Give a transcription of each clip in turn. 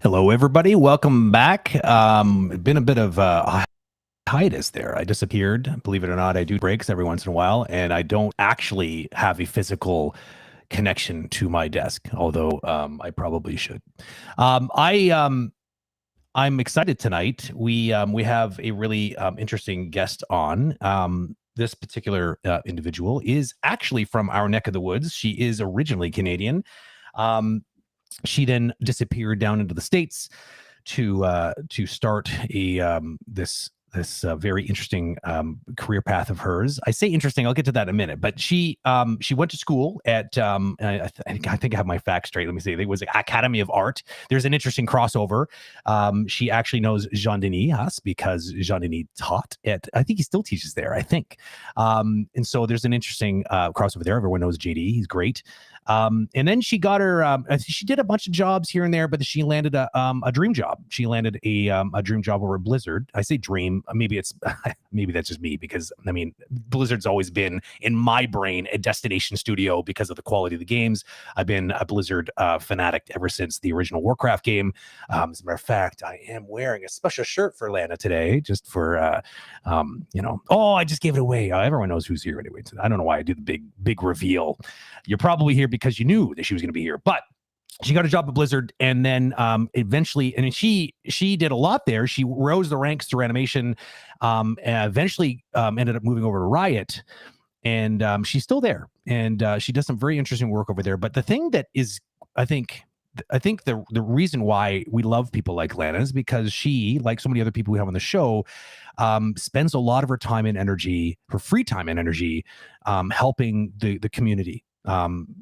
Hello, everybody. Welcome back. Been a bit of a hiatus there. I disappeared. Believe it or not, I do breaks every once in a while, and I don't actually have a physical connection to my desk, although I probably should. I'm excited tonight. We have a really interesting guest on. This particular individual is actually from our neck of the woods. She is originally Canadian. She then disappeared down into the States to start this very interesting career path of hers. I say interesting, I'll get to that in a minute, but she went to school at I think I have my facts straight. Let me see. It was Academy of Art. There's an interesting crossover. She actually knows Jean-Denis Haas because Jean-Denis taught at, I think he still teaches there, I think. And so there's an interesting crossover there. Everyone knows JD. He's great. And then she got her, she did a bunch of jobs here and there, but she landed a dream job. She landed a dream job over at Blizzard. I say dream, maybe that's just me, because I mean, Blizzard's always been in my brain a destination studio because of the quality of the games. I've been a Blizzard fanatic ever since the original Warcraft game. As a matter of fact, I am wearing a special shirt for Lana today, just for, oh, I just gave it away. Everyone knows who's here anyway. I don't know why I do the big reveal. You're probably here because you knew that she was going to be here, but she got a job at Blizzard, and then eventually, and she did a lot there. She rose the ranks through animation, and eventually ended up moving over to Riot, and she's still there, and she does some very interesting work over there. But the thing that is, I think the reason why we love people like Lana is because she, like so many other people we have on the show, spends a lot of her time and energy, her free time and energy, helping the community.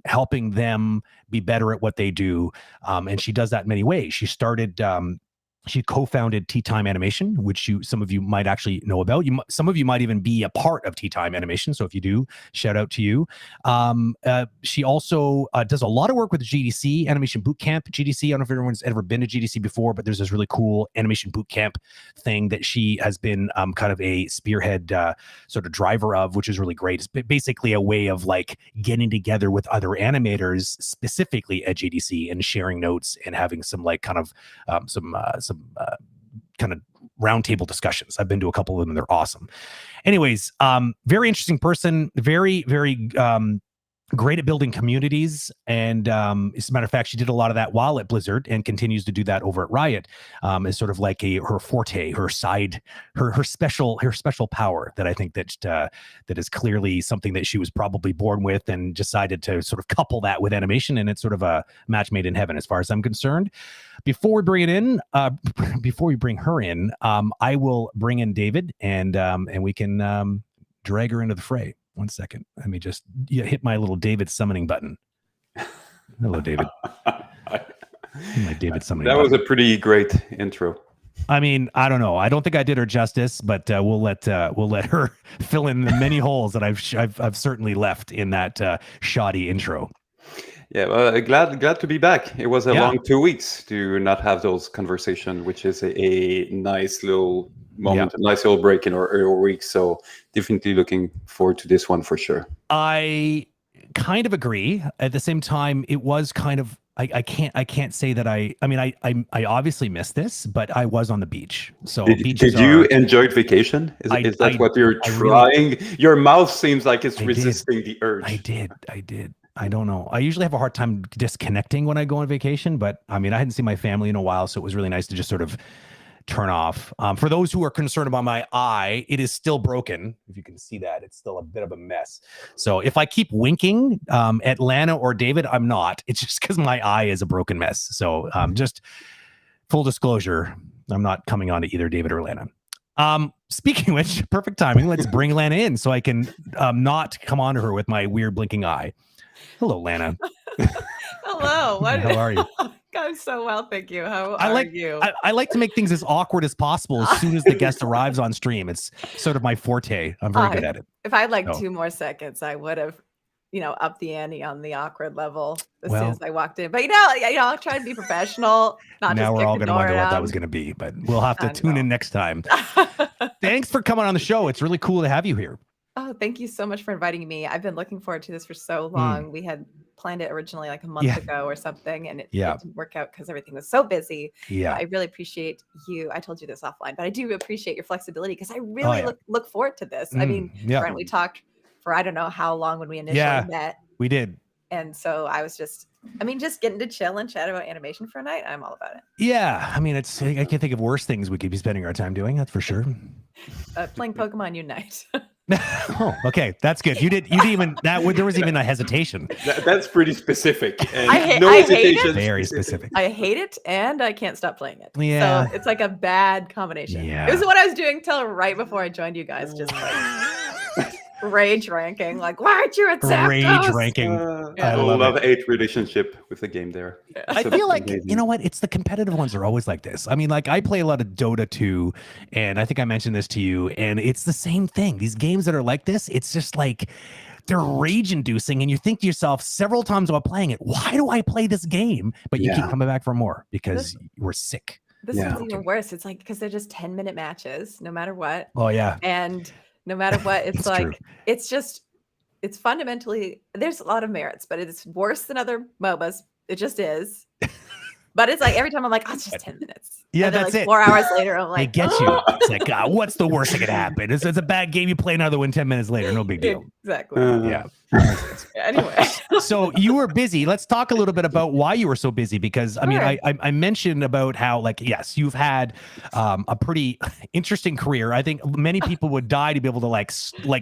Helping them be better at what they do. And she does that in many ways. She started, she co-founded Tea Time Animation, which some of you might actually know about. Some of you might even be a part of Tea Time Animation. So if you do, shout out to you. She also does a lot of work with GDC, Animation Bootcamp GDC. I don't know if everyone's ever been to GDC before, but there's this really cool Animation Bootcamp thing that she has been kind of a spearhead sort of driver of, which is really great. It's basically a way of like getting together with other animators specifically at GDC and sharing notes and having some like kind of some kind of roundtable discussions. I've been to a couple of them and they're awesome. Anyways, very interesting person, very, very great at building communities, and as a matter of fact, she did a lot of that while at Blizzard and continues to do that over at Riot. Is sort of like her forte, her special power that I think that is clearly something that she was probably born with and decided to sort of couple that with animation, and it's sort of a match made in heaven as far as I'm concerned. Before we bring her in, I will bring in David, and we can drag her into the fray. 1 second. Let me just hit my little David summoning button. Hello, David. My David summoning That button. was a pretty great intro. I mean, I don't know. I don't think I did her justice, but we'll let her fill in the many holes that I've certainly left in that shoddy intro. Yeah, well, glad to be back. It was a long 2 weeks to not have those conversations, which is a nice little moment, a nice little break in our week. So definitely looking forward to this one for sure. I kind of agree. At the same time, it was kind of I can't say that I obviously missed this, but I was on the beach. So did you enjoy vacation? Is that what you're trying? Really, your mouth seems like it's resisting the urge. I did. I don't know. I usually have a hard time disconnecting when I go on vacation, but I mean, I hadn't seen my family in a while, so it was really nice to just sort of turn off. For those who are concerned about my eye, it is still broken. If you can see that, it's still a bit of a mess. So if I keep winking at Lana or David, I'm not. It's just because my eye is a broken mess. So just full disclosure, I'm not coming on to either David or Lana. Speaking of which, perfect timing. Let's bring Lana in so I can not come on to her with my weird blinking eye. Hello, Lana. Hello. How are you? I'm so well, thank you. How are you? I like to make things as awkward as possible as soon as the guest arrives on stream. It's sort of my forte. I'm very good at it. If I had like 2 more seconds, I would have, upped the ante on the awkward level as soon as I walked in. But I'll try to be professional. Now we're all going to wonder what that was going to be, but we'll have to tune in next time. Thanks for coming on the show. It's really cool to have you here. Oh, thank you so much for inviting me. I've been looking forward to this for so long. We had planned it originally like a month ago or something, and it didn't work out because everything was so busy. Yeah, I really appreciate you. I told you this offline, but I do appreciate your flexibility because I really look forward to this. I mean, Brent, we talked for I don't know how long when we initially met. We did. And so I was just getting to chill and chat about animation for a night. I'm all about it. Yeah. I mean, I can't think of worse things we could be spending our time doing. That's for sure. Playing Pokemon Unite. Oh, okay. That's good. You did even that. There was even a hesitation. That's pretty specific. And I hate it. Very specific. I hate it, and I can't stop playing it. Yeah. So it's like a bad combination. Yeah. It was what I was doing till right before I joined you guys. Just like rage ranking. Like, why aren't you at Zapdos? Rage ranking. I love-hate relationship with the game there. Yeah. I feel like, you know what? It's the competitive ones are always like this. I mean, like I play a lot of Dota 2, and I think I mentioned this to you, and it's the same thing. These games that are like this, it's just like they're rage-inducing, and you think to yourself several times while playing it, why do I play this game? But you keep coming back for more because we're sick. This is even worse. It's like because they're just 10-minute matches, no matter what. Oh, yeah. And no matter what, it's like, true. It's fundamentally, there's a lot of merits, but it's worse than other MOBAs. It just is. But it's like every time I'm like, it's just 10 minutes. Yeah, and then that's like it. 4 hours later, I'm like, they get you. It's like, what's the worst that could happen? It's a bad game. You play another one 10 minutes later. No big deal. Exactly. Yeah. Anyway. So you were busy. Let's talk a little bit about why you were so busy, because I mean, I mentioned about how, like, yes, you've had a pretty interesting career. I think many people would die to be able to like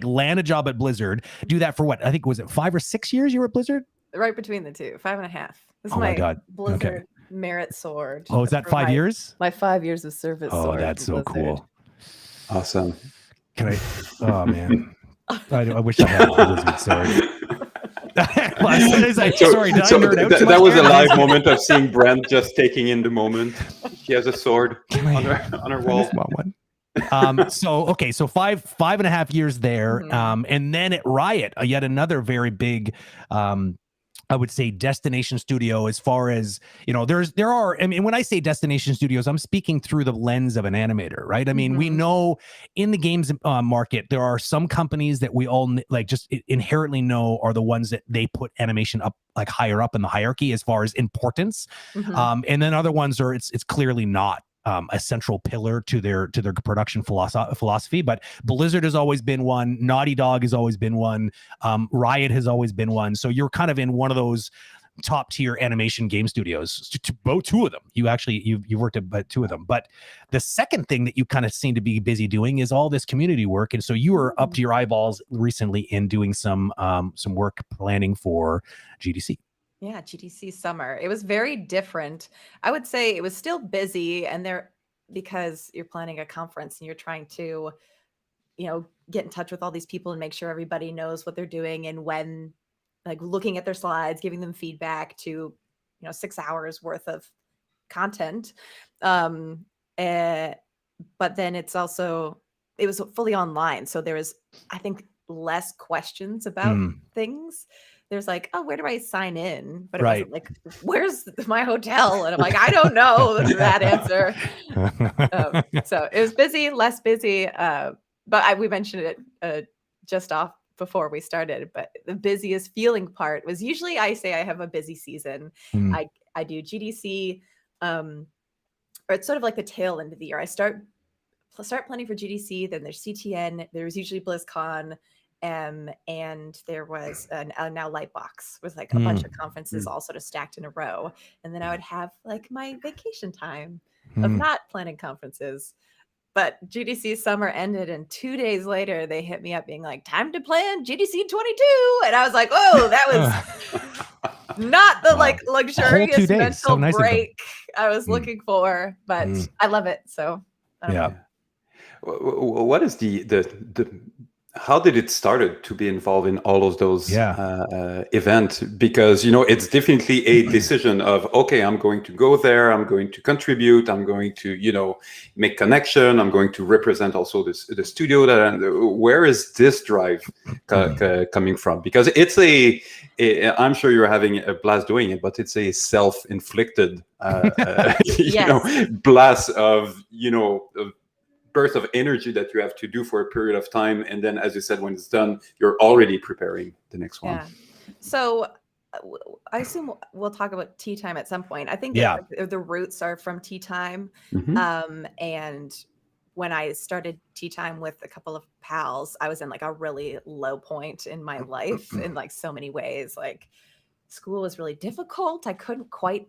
land a job at Blizzard, do that for what? I think was it 5 or 6 years you were at Blizzard? Right between the two, 5.5. This is my God. Blizzard merit sword. Oh, is that 5 years? My 5 years of service. Oh, that's so cool. Awesome. Can I? Oh man, I wish I had a Blizzard sword. That was a live moment of seeing Brent just taking in the moment. She has a sword on her wall. So 5.5 years there, and then at Riot, yet another very big, I would say, destination studio. As far as there are. I mean, when I say destination studios, I'm speaking through the lens of an animator, right? I mean, we know in the games market there are some companies that we all just inherently know are the ones that they put animation up higher up in the hierarchy as far as importance, and then other ones are it's clearly not a central pillar to their production philosophy. But Blizzard has always been one. Naughty Dog has always been one. Riot has always been one. So you're kind of in one of those top tier animation game studios. Both two of them. You worked at two of them. But the second thing that you kind of seem to be busy doing is all this community work. And so you were up to your eyeballs recently in doing some work planning for GDC. Yeah, GDC summer. It was very different. I would say it was still busy, and because you're planning a conference and you're trying to, get in touch with all these people and make sure everybody knows what they're doing and when, like looking at their slides, giving them feedback to, 6 hours worth of content. But then it was fully online. So there was, I think, less questions about things. There's like, oh, where do I sign in? But it wasn't like, where's my hotel? And I'm like, I don't know that answer. So it was busy, less busy. But we mentioned it just off before we started. But the busiest feeling part was usually I say I have a busy season. I do GDC, or it's sort of like the tail end of the year. I start planning for GDC, then there's CTN, there's usually BlizzCon. And there was now Lightbox with like a bunch of conferences all sort of stacked in a row. And then I would have like my vacation time of not planning conferences. But GDC summer ended, and 2 days later they hit me up being like, time to plan GDC 22. And I was like, oh, that was not the like luxurious mental break I was looking for, but I love it. So what is the how did it start to be involved in all of those events? Because, it's definitely a decision of, okay, I'm going to go there, I'm going to contribute, I'm going to, make connection, I'm going to represent also the studio. Where is this drive coming from? Because it's I'm sure you're having a blast doing it, but it's a self-inflicted, blast of, burst of energy that you have to do for a period of time, and then, as you said, when it's done, you're already preparing the next one. So I assume we'll talk about Tea Time at some point. I think the roots are from Tea Time. And when I started Tea Time with a couple of pals, I was in like a really low point in my life in like so many ways. Like school was really difficult. I couldn't quite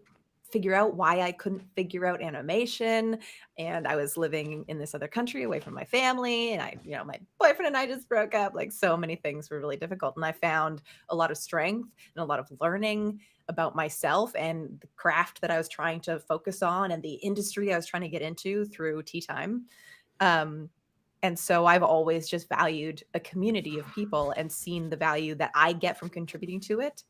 figure out why I couldn't figure out animation, and I was living in this other country away from my family, and my boyfriend and I just broke up. Like so many things were really difficult, and I found a lot of strength and a lot of learning about myself and the craft that I was trying to focus on and the industry I was trying to get into through Tea Time. And so I've always just valued a community of people and seen the value that I get from contributing to it,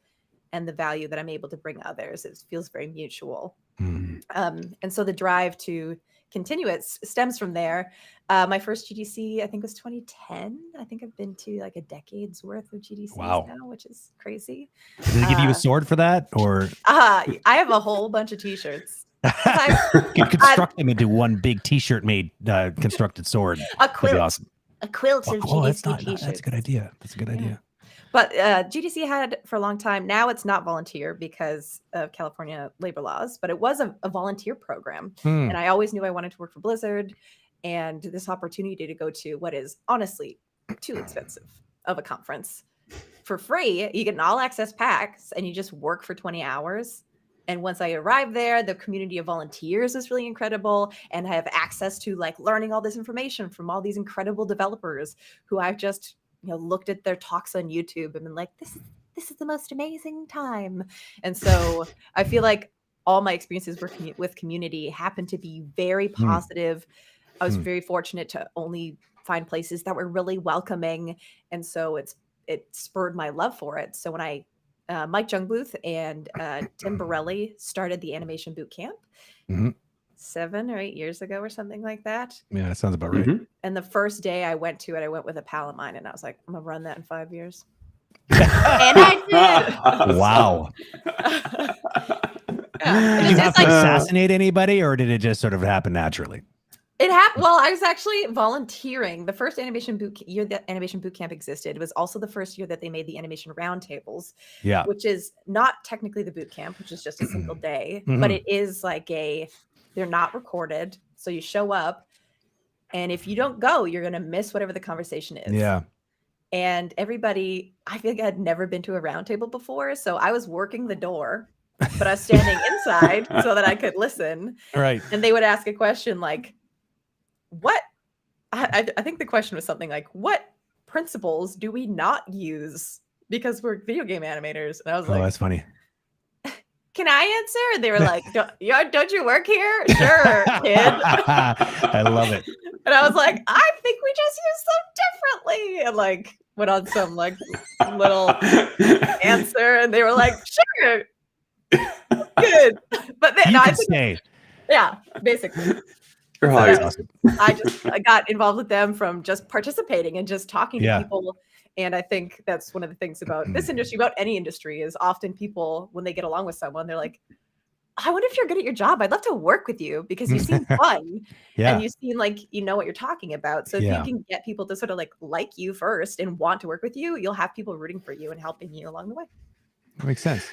and the value that I'm able to bring others. It feels very mutual. And so the drive to continue it stems from there. My first GDC, I think, was 2010. I think I've been to like a decade's worth of GDCs now, which is crazy. Did they give you a sword for that? Or I have a whole bunch of t-shirts. You could construct them into one big t-shirt made constructed sword. A quilt. That'd be awesome. A quilt of GDC t-shirts. That's a good idea. That's a good idea. But GDC had for a long time. Now it's not volunteer because of California labor laws, but it was a volunteer program. And I always knew I wanted to work for Blizzard, and this opportunity to go to what is honestly too expensive of a conference for free. You get an all access packs and you just work for 20 hours. And once I arrived there, the community of volunteers is really incredible, and I have access to like learning all this information from all these incredible developers who I've just looked at their talks on YouTube and been like, this is the most amazing time. And so I feel like all my experiences working with community happen to be very positive. I was very fortunate to only find places that were really welcoming. And so it spurred my love for it. So when Mike Jungbluth and Tim Borelli started the animation boot camp 7 or 8 years ago or something like that. Yeah, that sounds about right. And the first day I went to it, I went with a pal of mine, and I was like, I'm gonna run that in 5 years. And I did. Wow. Did you have to assassinate anybody, or did it just sort of happen naturally? It happened. Well, I was actually volunteering. The first animation year that animation boot camp existed was also the first year that they made the animation roundtables. Yeah, which is not technically the boot camp, which is just a single day, but it is like They're not recorded. So you show up, and if you don't go, you're going to miss whatever the conversation is. Yeah. And everybody, I feel like I'd never been to a round table before. So I was working the door, but I was standing inside so that I could listen. Right. And they would ask a question like, what? I think the question was something like, what principles do we not use because we're video game animators? And I was like, that's funny. Can I answer? They were like, don't you work here? Sure, kid. I love it. And I was like, I think we just use them differently. And like went on some like little answer, and they were like, sure, good. But then I think, yeah, basically. So awesome. I got involved with them from just participating and just talking to people. And I think that's one of the things about this industry, about any industry, is often people, when they get along with someone, they're like, I wonder if you're good at your job. I'd love to work with you because you seem fun. And you seem like you know what you're talking about. So if you can get people to sort of like you first and want to work with you, you'll have people rooting for you and helping you along the way. That makes sense.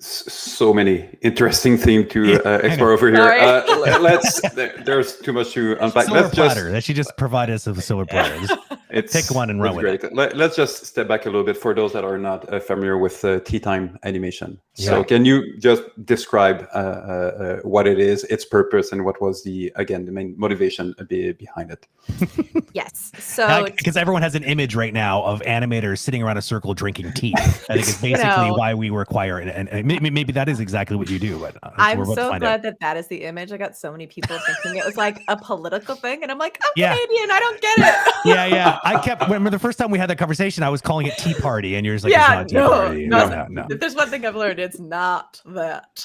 So many interesting themes to explore over here. There's too much to unpack. Silver platter. That she just provided us with a silver platter. Pick one and run with it. Let's just step back a little bit for those that are not familiar with tea time animation. So can you just describe what it is, its purpose, and what was the main motivation behind it? Yes. So because everyone has an image right now of animators sitting around a circle drinking tea. I think it's basically why we require it. And maybe that is exactly what you do. But I'm so glad that is the image. I got so many people thinking it was like a political thing. And I'm like, I'm Canadian. I don't get it. Yeah. I remember the first time we had that conversation, I was calling it tea party. And you're just like, it's not tea party. No. If there's one thing I've learned, it's not that.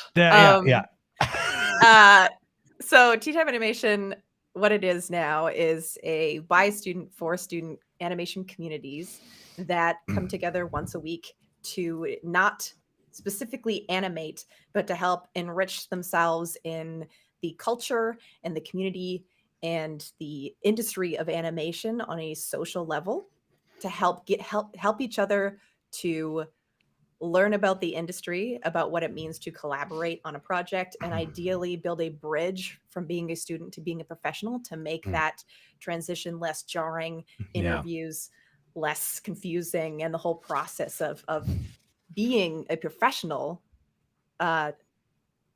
So tea time animation, what it is now is a by student for student animation communities that come together once a week to not specifically animate, but to help enrich themselves in the culture and the community and the industry of animation on a social level, to help each other to learn about the industry, about what it means to collaborate on a project, and ideally build a bridge from being a student to being a professional to make that transition less jarring, interviews less confusing, and the whole process of being a professional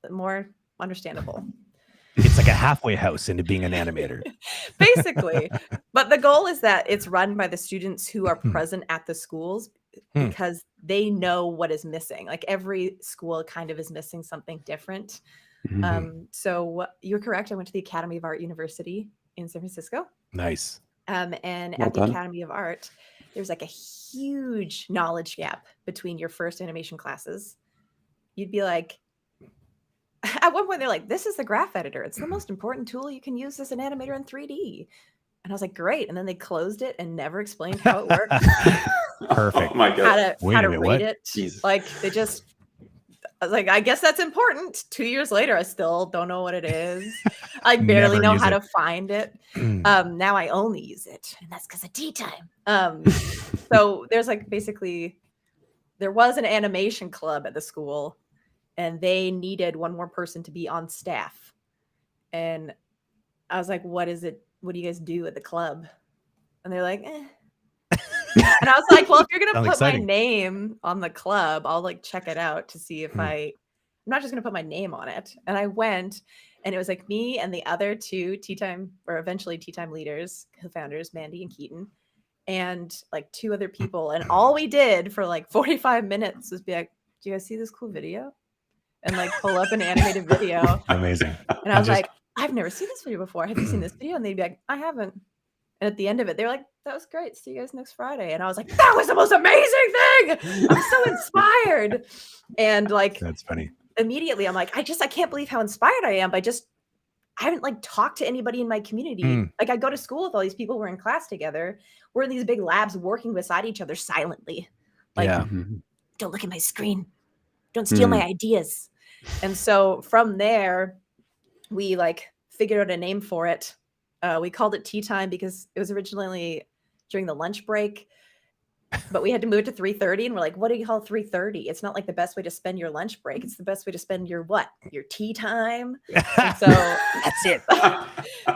more understandable. It's like a halfway house into being an animator. Basically. But the goal is that it's run by the students who are present at the schools because they know what is missing. Like every school kind of is missing something different. So you're correct. I went to the Academy of Art University in San Francisco. Nice. And at the Academy of Art, there's like a huge knowledge gap between your first animation classes. You'd be like, at one point they're like, this is the graph editor. It's the most important tool you can use as an animator in 3D. And I was like, great. And then they closed it and never explained how it worked. Perfect. Oh my God. How to rate it. Jesus. Like they just, I was like, I guess that's important. 2 years later, I still don't know what it is. I barely know how to find it. Now I only use it. And that's because of tea time. So there's like basically, there was an animation club at the school and they needed one more person to be on staff. And I was like, what is it? What do you guys do at the club? And they're like, eh. And I was like, well, if you're going to put my name on the club, I'll like check it out to see if I'm not just going to put my name on it. And I went and it was like me and the other two tea time or eventually tea time leaders, co-founders, Mandy and Keaton, and like two other people. And all we did for like 45 minutes was be like, do you guys see this cool video? And like pull up an animated video. Amazing. And I was like, I've never seen this video before. Have you seen this video? And they'd be like, I haven't. And at the end of it, they were like, that was great. See you guys next Friday. And I was like, that was the most amazing thing. I'm so inspired. And like, that's funny. Immediately, I'm like, I can't believe how inspired I am. But I haven't like talked to anybody in my community. Like I go to school with all these people. We're in class together. We're in these big labs working beside each other silently. Like, don't look at my screen. Don't steal my ideas. And so from there, we like figured out a name for it. We called it Tea Time because it was originally during the lunch break. but we had to move it to 3:30, and we're like, what do you call 3:30? It's not like the best way to spend your lunch break. It's the best way to spend your tea time. And so that's it.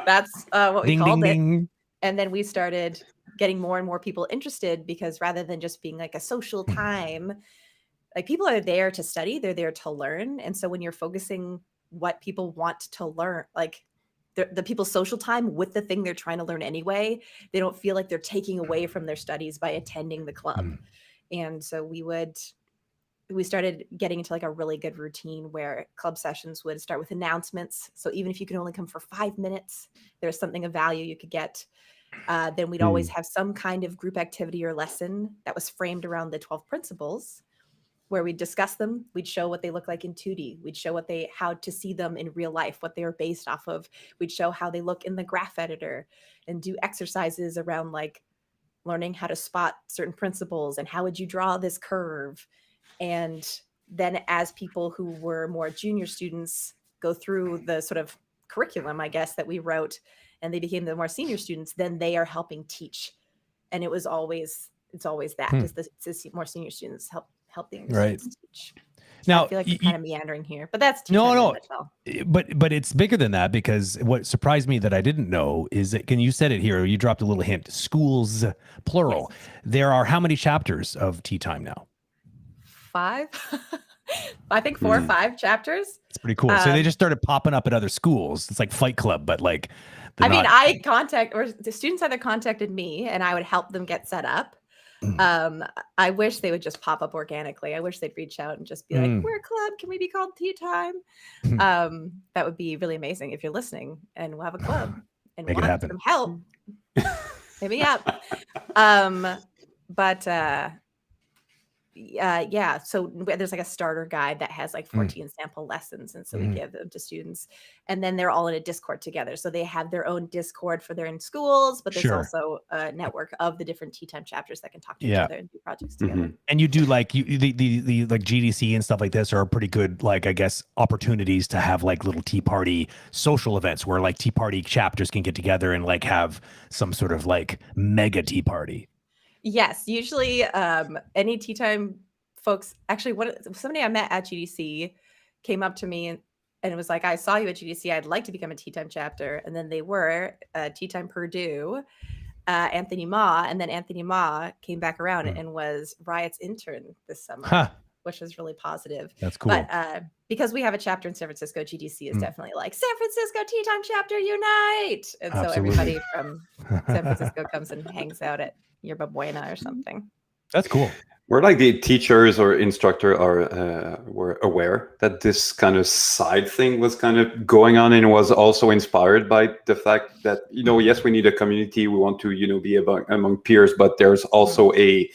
That's what we called it. Ding. And then we started getting more and more people interested, because rather than just being like a social time, like people are there to study, they're there to learn. And so when you're focusing what people want to learn, like the people's social time with the thing they're trying to learn anyway, they don't feel like they're taking away from their studies by attending the club. And so we started getting into like a really good routine where club sessions would start with announcements. So even if you could only come for 5 minutes, there's something of value you could get. Then we'd always have some kind of group activity or lesson that was framed around the 12 principles, where we'd discuss them. We'd show what they look like in 2D. We'd show how to see them in real life, what they are based off of. We'd show how they look in the graph editor, and do exercises around like learning how to spot certain principles and how would you draw this curve. And then as people who were more junior students go through the sort of curriculum, I guess, that we wrote, and they became the more senior students, then they are helping teach. And it's always that, because the more senior students help the younger students teach. Now, I feel like we're kind of meandering here, but that's no. But it's bigger than that, because what surprised me that I didn't know is that, you said it here, you dropped a little hint, schools, plural. Yes. There are how many chapters of Tea Time now? 5. I think 4 or 5 chapters. It's pretty cool. So they just started popping up at other schools. It's like Fight Club, but like, the students either contacted me and I would help them get set up. I wish they would just pop up organically. I wish they'd reach out and just be like, we're a club. Can we be called Tea Time? That would be really amazing if you're listening and we'll have a club and Make want some help. Hit me up. So there's like a starter guide that has like 14 sample lessons, and so we give them to students, and then they're all in a Discord together, so they have their own Discord for their own schools, but there's also a network of the different Tea Time chapters that can talk to each other and do projects together. And you do like the like GDC and stuff like this are pretty good, like I guess opportunities to have like little tea party social events where like tea party chapters can get together and like have some sort of like mega tea party. Yes, usually any Tea Time folks, actually somebody I met at GDC came up to me and it was like, I saw you at GDC, I'd like to become a Tea Time chapter. And then they were Tea Time Purdue, Anthony Ma, and then Anthony Ma came back around and was Riot's intern this summer, which was really positive. That's cool. But because we have a chapter in San Francisco, GDC is definitely like, San Francisco Tea Time chapter unite. And so everybody from San Francisco comes and hangs out at Yerba Buena or something. That's cool. We're like the teachers or instructor were aware that this kind of side thing was kind of going on, and was also inspired by the fact that, yes, we need a community. We want to, be among peers, but there's also a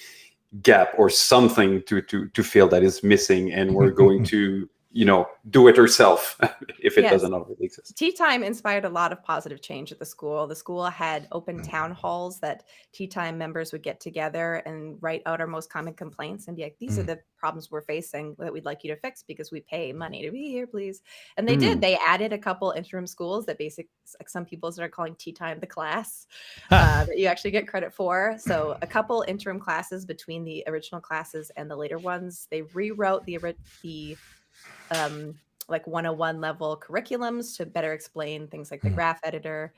gap or something to feel that is missing, and we're going to do it herself if it doesn't already exist. Tea Time inspired a lot of positive change at the school. The school had open town halls that Tea Time members would get together and write out our most common complaints and be like, these are the problems we're facing that we'd like you to fix because we pay money to be here, please. And they did. They added a couple interim schools that like some people start calling Tea Time the class that you actually get credit for. So a couple interim classes between the original classes and the later ones. They rewrote the like 101 level curriculums to better explain things like the graph editor.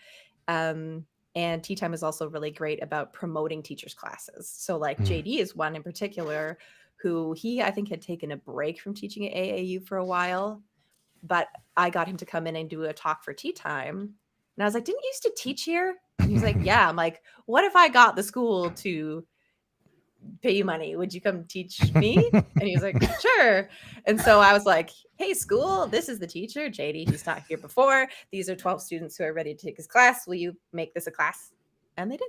And Tea Time is also really great about promoting teachers' classes. So like JD is one in particular who I think had taken a break from teaching at AAU for a while, but I got him to come in and do a talk for Tea Time. And I was like, didn't you used to teach here? And he's like, yeah. I'm like, what if I got the school to pay you money? Would you come teach me? And he was like, sure. And so I was like, hey, school, this is the teacher, JD. He's not here before. These are 12 students who are ready to take his class. Will you make this a class? And they did.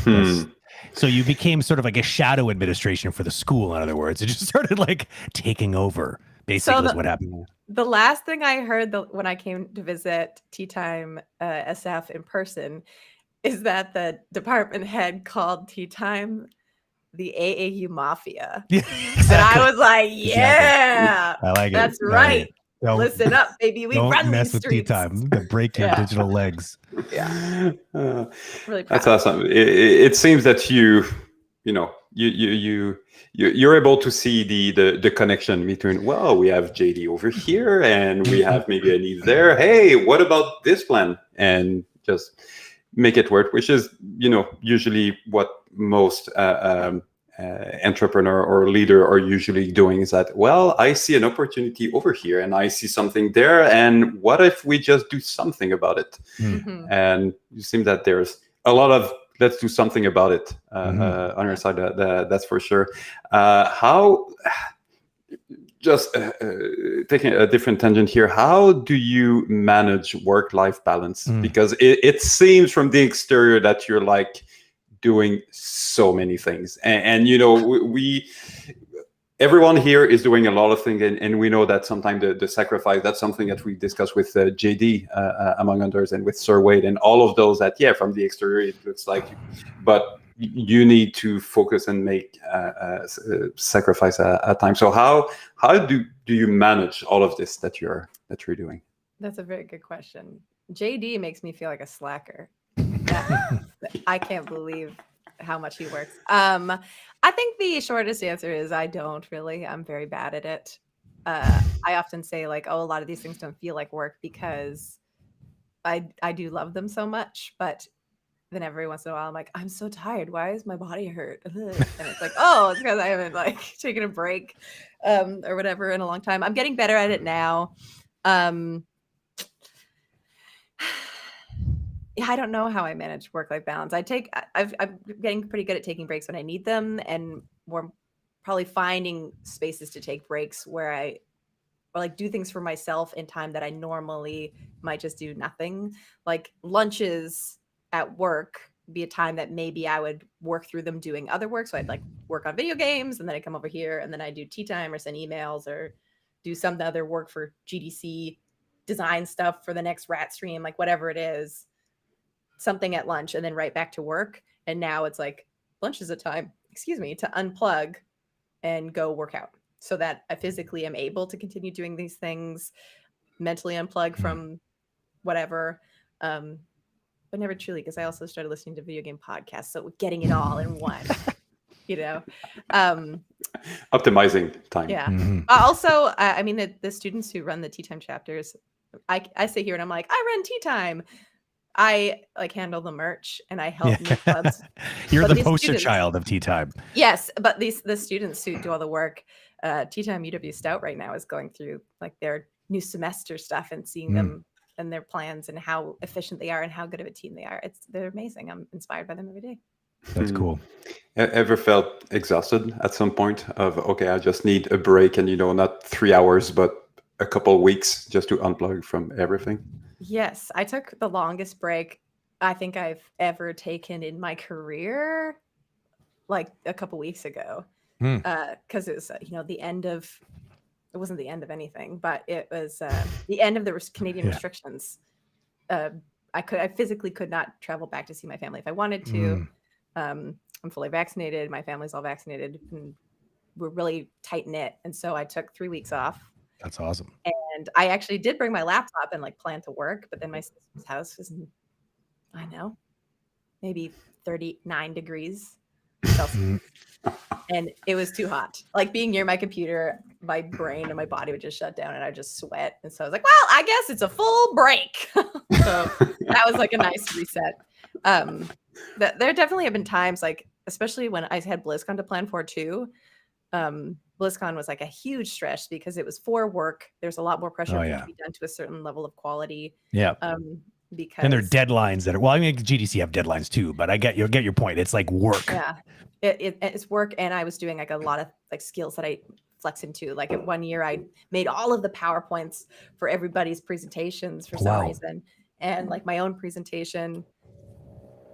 Yes. So you became sort of like a shadow administration for the school, in other words. It just started like taking over, basically, is what happened. The last thing I heard when I came to visit Tea Time SF in person is that the department head called Tea Time the AAU Mafia. Yeah, exactly. And I was like, yeah, I like it. That's right. Listen up, baby. We run mess these with streets. Tea Time. Break your digital legs. Yeah. Really proud. That's awesome. It seems that you you're able to see the connection between, well, we have JD over here and we have maybe a need there. Hey, what about this plan? And just make it work, which is, usually what most entrepreneur or leader are usually doing, is that, well, I see an opportunity over here and I see something there, and what if we just do something about it? And you seem that there's a lot of let's do something about it on your side. That's for sure. How, just taking a different tangent here, how do you manage work-life balance? Because it seems from the exterior that you're like doing so many things, and everyone here is doing a lot of things, and we know that sometimes the sacrifice, that's something that we discussed with JD, among others, and with Sir Wade, and all of those that, from the exterior, it looks like, but you need to focus and make sacrifice at time. So how do you manage all of this that you're doing? That's a very good question. JD makes me feel like a slacker. I can't believe how much he works. I think the shortest answer is I don't really. I'm very bad at it. I often say like, a lot of these things don't feel like work because I do love them so much. But then every once in a while, I'm like, I'm so tired. Why is my body hurt? And it's like, it's because I haven't like taken a break or whatever in a long time. I'm getting better at it now. I don't know how I manage work-life balance. I'm getting pretty good at taking breaks when I need them, and more probably finding spaces to take breaks where I like do things for myself in time that I normally might just do nothing. Like lunches at work be a time that maybe I would work through them doing other work. So I'd like work on video games, and then I come over here, and then I do tea time or send emails or do some other work for GDC design stuff for the next rat stream, like whatever it is. Something at lunch, and then right back to work. And now it's like lunch is a time, to unplug and go work out, so that I physically am able to continue doing these things, mentally unplug from whatever. But never truly, because I also started listening to video game podcasts, so getting it all in one, optimizing time. Yeah. Also, I mean, the students who run the tea time chapters, I sit here and I'm like, I run tea time. I like handle the merch and I help new clubs. You're the poster child of tea time. Yes, but the students who do all the work, Tea Time UW Stout right now is going through like their new semester stuff and seeing them and their plans and how efficient they are and how good of a team they are. They're amazing. I'm inspired by them every day. That's cool. Ever felt exhausted at some point of, okay, I just need a break, and not 3 hours, but a couple of weeks just to unplug from everything? Yes, I took the longest break I think I've ever taken in my career, like a couple weeks ago, because it was the end of. It wasn't the end of anything, but it was the end of the Canadian restrictions. I physically could not travel back to see my family if I wanted to. I'm fully vaccinated. My family's all vaccinated, and we're really tight knit. And so I took 3 weeks off. That's awesome. And I actually did bring my laptop and like plan to work, but then my sister's house was, I know, maybe 39 degrees Celsius. And it was too hot. Like being near my computer, my brain and my body would just shut down and I just sweat. And so I was like, well, I guess it's a full break. So that was like a nice reset. There definitely have been times, like, especially when I had BlizzCon to plan for too. BlizzCon was like a huge stress because it was for work. There's a lot more pressure to be done to a certain level of quality. Yeah. Because and there are deadlines that are, well, I mean, GDC have deadlines too, but I get your point. It's like work. Yeah. It's work. And I was doing like a lot of like skills that I flex into. Like at 1 year, I made all of the PowerPoints for everybody's presentations for some reason, and like my own presentation.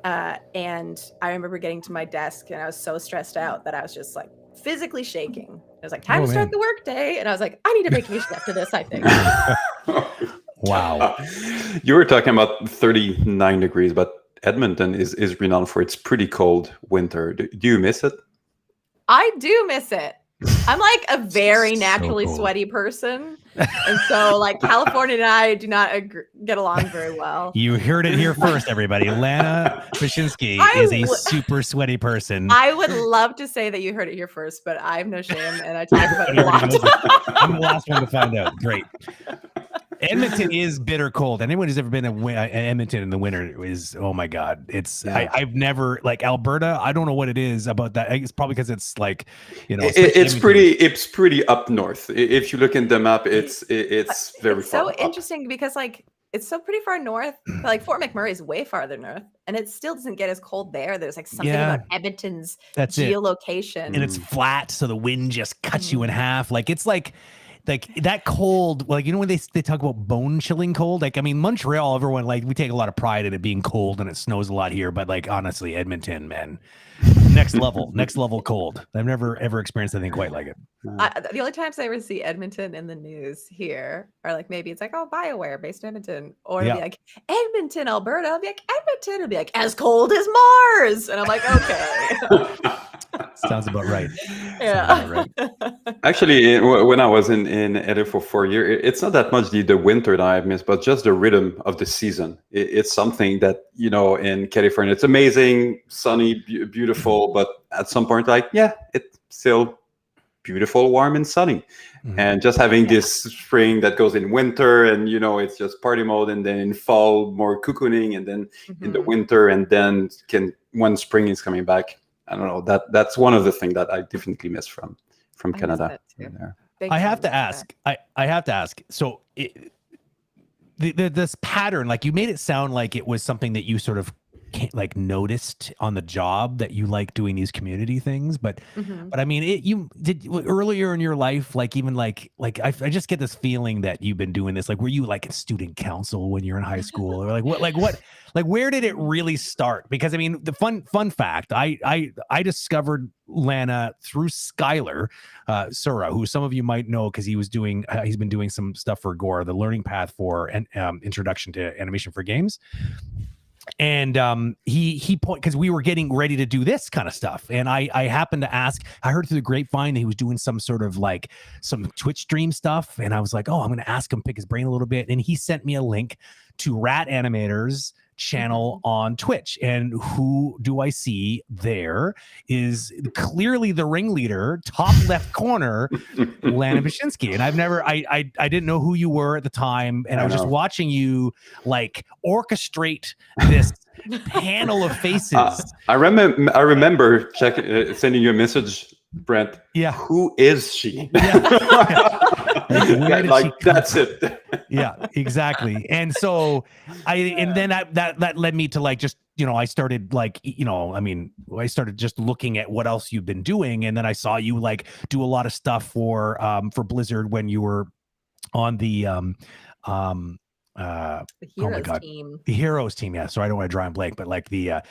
And I remember getting to my desk and I was so stressed out that I was just like physically shaking. It was like time to start the work day. And I was like, I need a vacation after this, I think. Wow. You were talking about 39 degrees, but Edmonton is renowned for its pretty cold winter. Do you miss it? I do miss it. I'm like a very naturally sweaty person. And so like California and I do not get along very well. You heard it here first, everybody. Lana Bachynski is a super sweaty person. I would love to say that you heard it here first, but I have no shame and I talk about it a lot. I'm the last one to find out. Great. Edmonton is bitter cold. Anyone who's ever been in Edmonton in the winter is, oh my God. It's I've never, like Alberta, I don't know what it is about that. It's probably because it's like, you know, it's pretty up north. If you look in the map, it's very far. It's so interesting because like it's so pretty far north. Like Fort McMurray is way farther north, and it still doesn't get as cold there. There's like something about Edmonton's geolocation, and it's flat, so the wind just cuts you in half. Like it's like that cold, like, you know, when they talk about bone chilling cold, like, I mean, Montreal, everyone, like, we take a lot of pride in it being cold and it snows a lot here, but like, honestly, Edmonton, man, next level cold. I've never ever experienced anything quite like it. The only times I ever see Edmonton in the news here are like, maybe it's like, oh, BioWare based in Edmonton, or it'll be like Edmonton, Alberta. I'll be like, Edmonton, it'll be like as cold as Mars, and I'm like, okay. Sounds about right. Yeah. Actually, when I was in LA for 4 years, it's not that much the winter that I've missed, but just the rhythm of the season. It's something that, you know, in California, it's amazing, sunny, beautiful, but at some point, like, it's still beautiful, warm, and sunny. And just having this spring that goes in winter, and, you know, it's just party mode, and then in fall, more cocooning, and then in the winter, and then when spring is coming back. I don't know, that's one of the things that I definitely miss from Canada. I have to ask. I have to ask. So this pattern, like, you made it sound like it was something that you sort of like noticed on the job, that you like doing these community things, but I mean, you did earlier in your life, like even like I just get this feeling that you've been doing this. Like, were you like in student council when you're in high school, or like where did it really start? Because I mean, the fun fact, I discovered Lana through Skylar Sura, who some of you might know because he's been doing some stuff for Agora, the learning path for introduction to animation for games. And he because we were getting ready to do this kind of stuff, and I happened to ask. I heard through the grapevine that he was doing some sort of like some Twitch stream stuff, and I was like, oh, I'm going to ask him, pick his brain a little bit, and he sent me a link to Rat Animators channel on Twitch, and who do I see there is clearly the ringleader, top left corner, Lana Bachynski. And I didn't know who you were at the time, and I was just watching you like orchestrate this panel of faces. I remember sending you a message, Brent. Yeah, who is she? Like that's it. Yeah, exactly. And so that led me to like, just, you know, I started like, you know, I mean, I started just looking at what else you've been doing, and then I saw you like do a lot of stuff for Blizzard when you were on the Heroes team. Yeah, so I don't want to draw a blank, but like the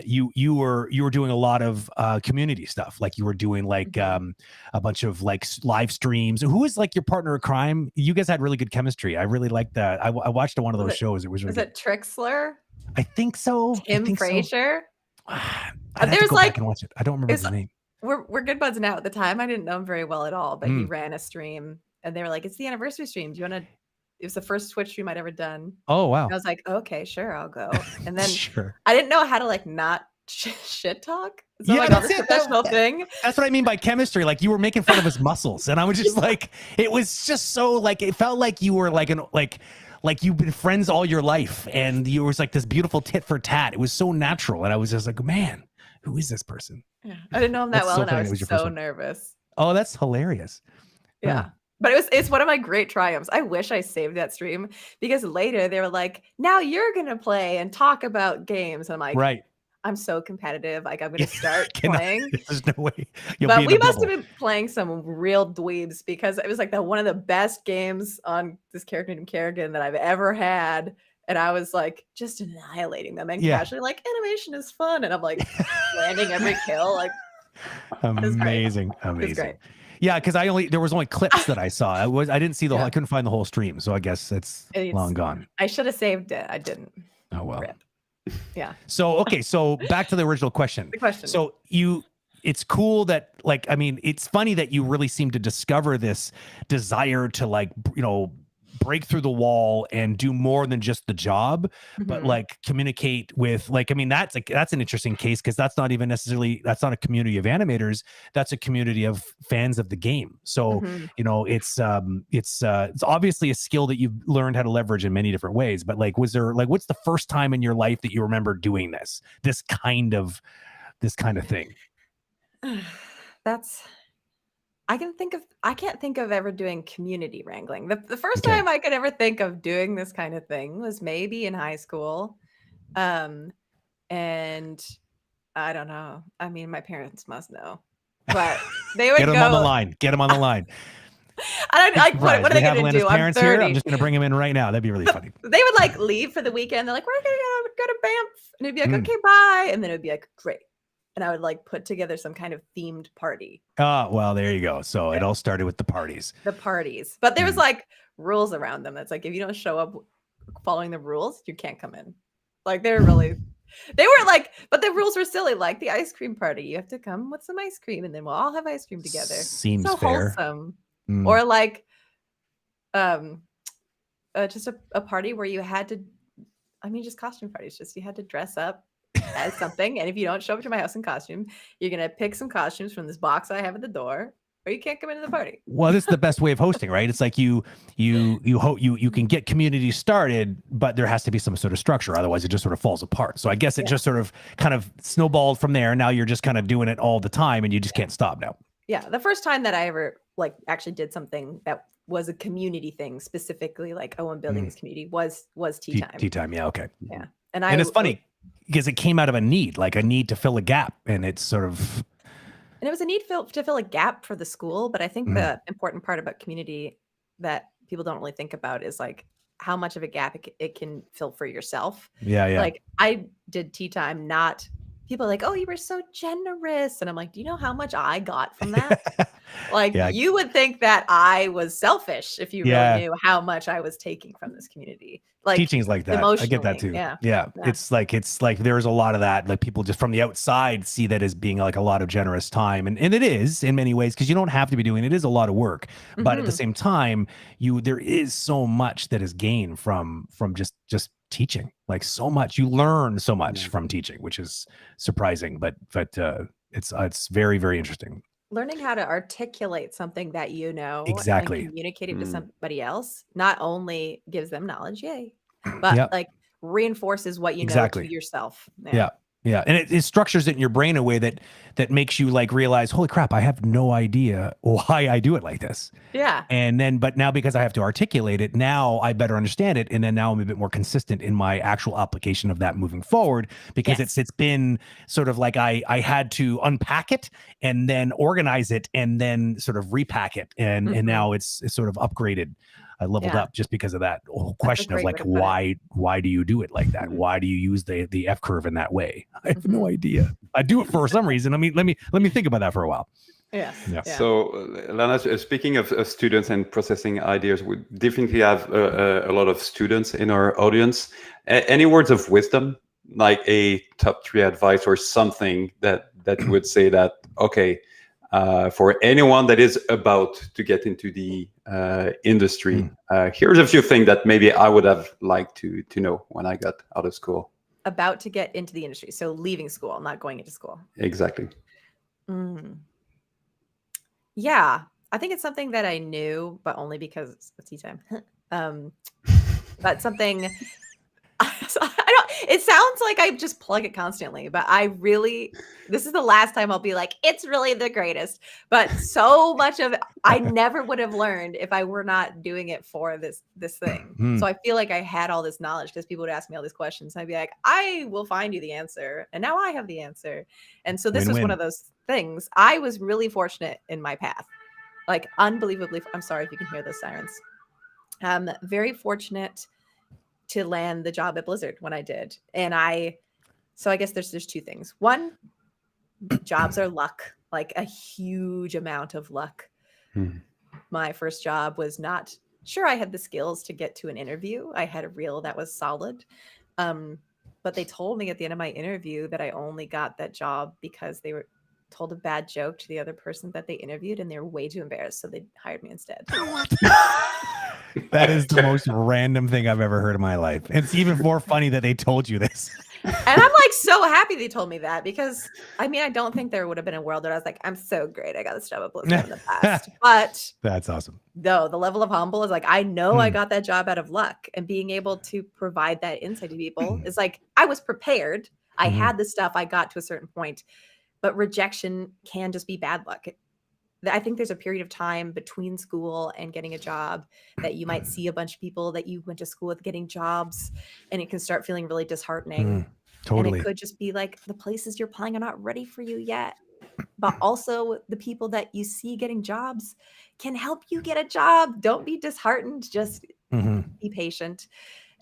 you were doing a lot of community stuff. Like you were doing like a bunch of like live streams. Who was like your partner in crime? You guys had really good chemistry. I really liked that. I watched one of those shows. It was really it Trixler? I think so. Tim Frazier. So. There's like, and watch it. I don't remember his name. We're good buds now. At the time, I didn't know him very well at all, but he ran a stream, and they were like, "It's the anniversary stream. Do you want to?" It was the first Twitch stream I'd ever done. Oh, wow. And I was like, okay, sure, I'll go. And then I didn't know how to like not shit talk. So like, that's it. Professional thing. That's what I mean by chemistry. Like you were making fun of his muscles, and I was just like, it was just so like, it felt like you were like like you've been friends all your life, and you was like this beautiful tit for tat. It was so natural, and I was just like, man, who is this person? Yeah, I didn't know him that well, and I was so nervous. Oh, that's hilarious. Yeah. But it's one of my great triumphs. I wish I saved that stream, because later they were like, now you're going to play and talk about games. And I'm like, right. I'm so competitive. Like, I'm going to start playing. There's no way. But we must have been playing some real dweebs, because it was like one of the best games on this character named Kerrigan that I've ever had. And I was like just annihilating them and casually like, animation is fun. And I'm like landing every kill. Like, amazing. It was great. Yeah, because there was only clips that I saw. I didn't see the whole. I couldn't find the whole stream, so I guess it's long gone. I should have saved it. I didn't. Oh well. Rip. Yeah. So okay, so back to the original question. The question. So you it's cool that, like, I mean, it's funny that you really seem to discover this desire to, like, break through the wall and do more than just the job, but like communicate with, like, I mean, that's an interesting case, because that's not a community of animators, that's a community of fans of the game. So it's obviously a skill that you've learned how to leverage in many different ways. But like, what's the first time in your life that you remember doing this kind of thing? I can't think of ever doing community wrangling. The first time I could ever think of doing this kind of thing was maybe in high school. And I don't know. I mean, my parents must know, but they would Get them on the line. Get them on the line. What are they going to do? I'm 30. Here. I'm just going to bring them in right now. That'd be really funny. They would like leave for the weekend. They're like, we're going to go to Banff. And it'd be like, okay, bye. And then it'd be like, great. And I would like put together some kind of themed party. Oh, well, there you go. So it all started with the parties. But there was like rules around them. That's like, if you don't show up following the rules, you can't come in. Like they were like, but the rules were silly. Like the ice cream party, you have to come with some ice cream, and then we'll all have ice cream together. Seems so fair. Wholesome. Or like, just a party where you had to, I mean, just costume parties. Just you had to dress up as something, and if you don't show up to my house in costume, you're gonna pick some costumes from this box I have at the door, or you can't come into the party. Well, this is the best way of hosting, right? It's like you can get community started, but there has to be some sort of structure, otherwise it just sort of falls apart. So I guess it just sort of kind of snowballed from there. Now you're just kind of doing it all the time, and you just can't stop now. Yeah, the first time that I ever like actually did something that was a community thing, specifically like, oh, I'm building this community, was tea time. Tea time, yeah, okay. Yeah, and it's funny because it came out of a need to fill a gap, and it's sort of. And it was a need to fill a gap for the school. But I think the important part about community that people don't really think about is like how much of a gap it can fill for yourself. Yeah. Like I did tea time, not people are like, oh, you were so generous. And I'm like, do you know how much I got from that? Like you would think that I was selfish if you really knew how much I was taking from this community. Like teaching's like that. I get that too. Yeah. It's like there's a lot of that. Like people just from the outside see that as being like a lot of generous time. And it is in many ways, because you don't have to be doing it. It is a lot of work. But at the same time, there is so much that is gained from just teaching. Like so much. You learn so much from teaching, which is surprising. But it's very, very interesting. Learning how to articulate something that you know exactly and communicate it to somebody else not only gives them knowledge, yay, but like reinforces what you know to yourself. Yeah. And it structures it in your brain in a way that makes you like realize, holy crap, I have no idea why I do it like this. Yeah. But now because I have to articulate it, now I better understand it. And then now I'm a bit more consistent in my actual application of that moving forward, because it's been sort of like I had to unpack it and then organize it and then sort of repack it. And now it's sort of upgraded. I leveled up just because of that whole question of like, why do you do it like that? Why do you use the F curve in that way? I have no idea. I do it for some reason. I mean, let me think about that for a while. Yeah. So, Lana, speaking of students and processing ideas, we definitely have a lot of students in our audience. Any words of wisdom, like a top 3 advice or something that you would say that, okay, for anyone that is about to get into the industry, here's a few things that maybe I would have liked to know when I got out of school. About to get into the industry, so leaving school, not going into school. Exactly. Yeah, I think it's something that I knew, but only because of tea time. But something. It sounds like I just plug it constantly, but this is the last time I'll be like, it's really the greatest. But so much of it, I never would have learned if I were not doing it for this thing. So I feel like I had all this knowledge because people would ask me all these questions. And I'd be like, I will find you the answer. And now I have the answer. And so this was one of those things. I was really fortunate in my path, like unbelievably. I'm sorry if you can hear those sirens. Very fortunate to land the job at Blizzard when I did. And so I guess there's 2 things. One, jobs are luck, like a huge amount of luck. My first job was not sure I had the skills to get to an interview. I had a reel that was solid. But they told me at the end of my interview that I only got that job because told a bad joke to the other person that they interviewed, and they were way too embarrassed, so they hired me instead. That is the most random thing I've ever heard in my life. It's even more funny that they told you this. And I'm like so happy they told me that, because I mean, I don't think there would have been a world that I was like, I'm so great, I got this job at Blizzard in the past. But that's awesome. No, the level of humble is like, I know I got that job out of luck, and being able to provide that insight to people is like, I was prepared. I had the stuff, I got to a certain point, but rejection can just be bad luck. I think there's a period of time between school and getting a job that you might see a bunch of people that you went to school with getting jobs, and it can start feeling really disheartening. Totally. And it could just be like the places you're applying are not ready for you yet. But also the people that you see getting jobs can help you get a job. Don't be disheartened. Just be patient.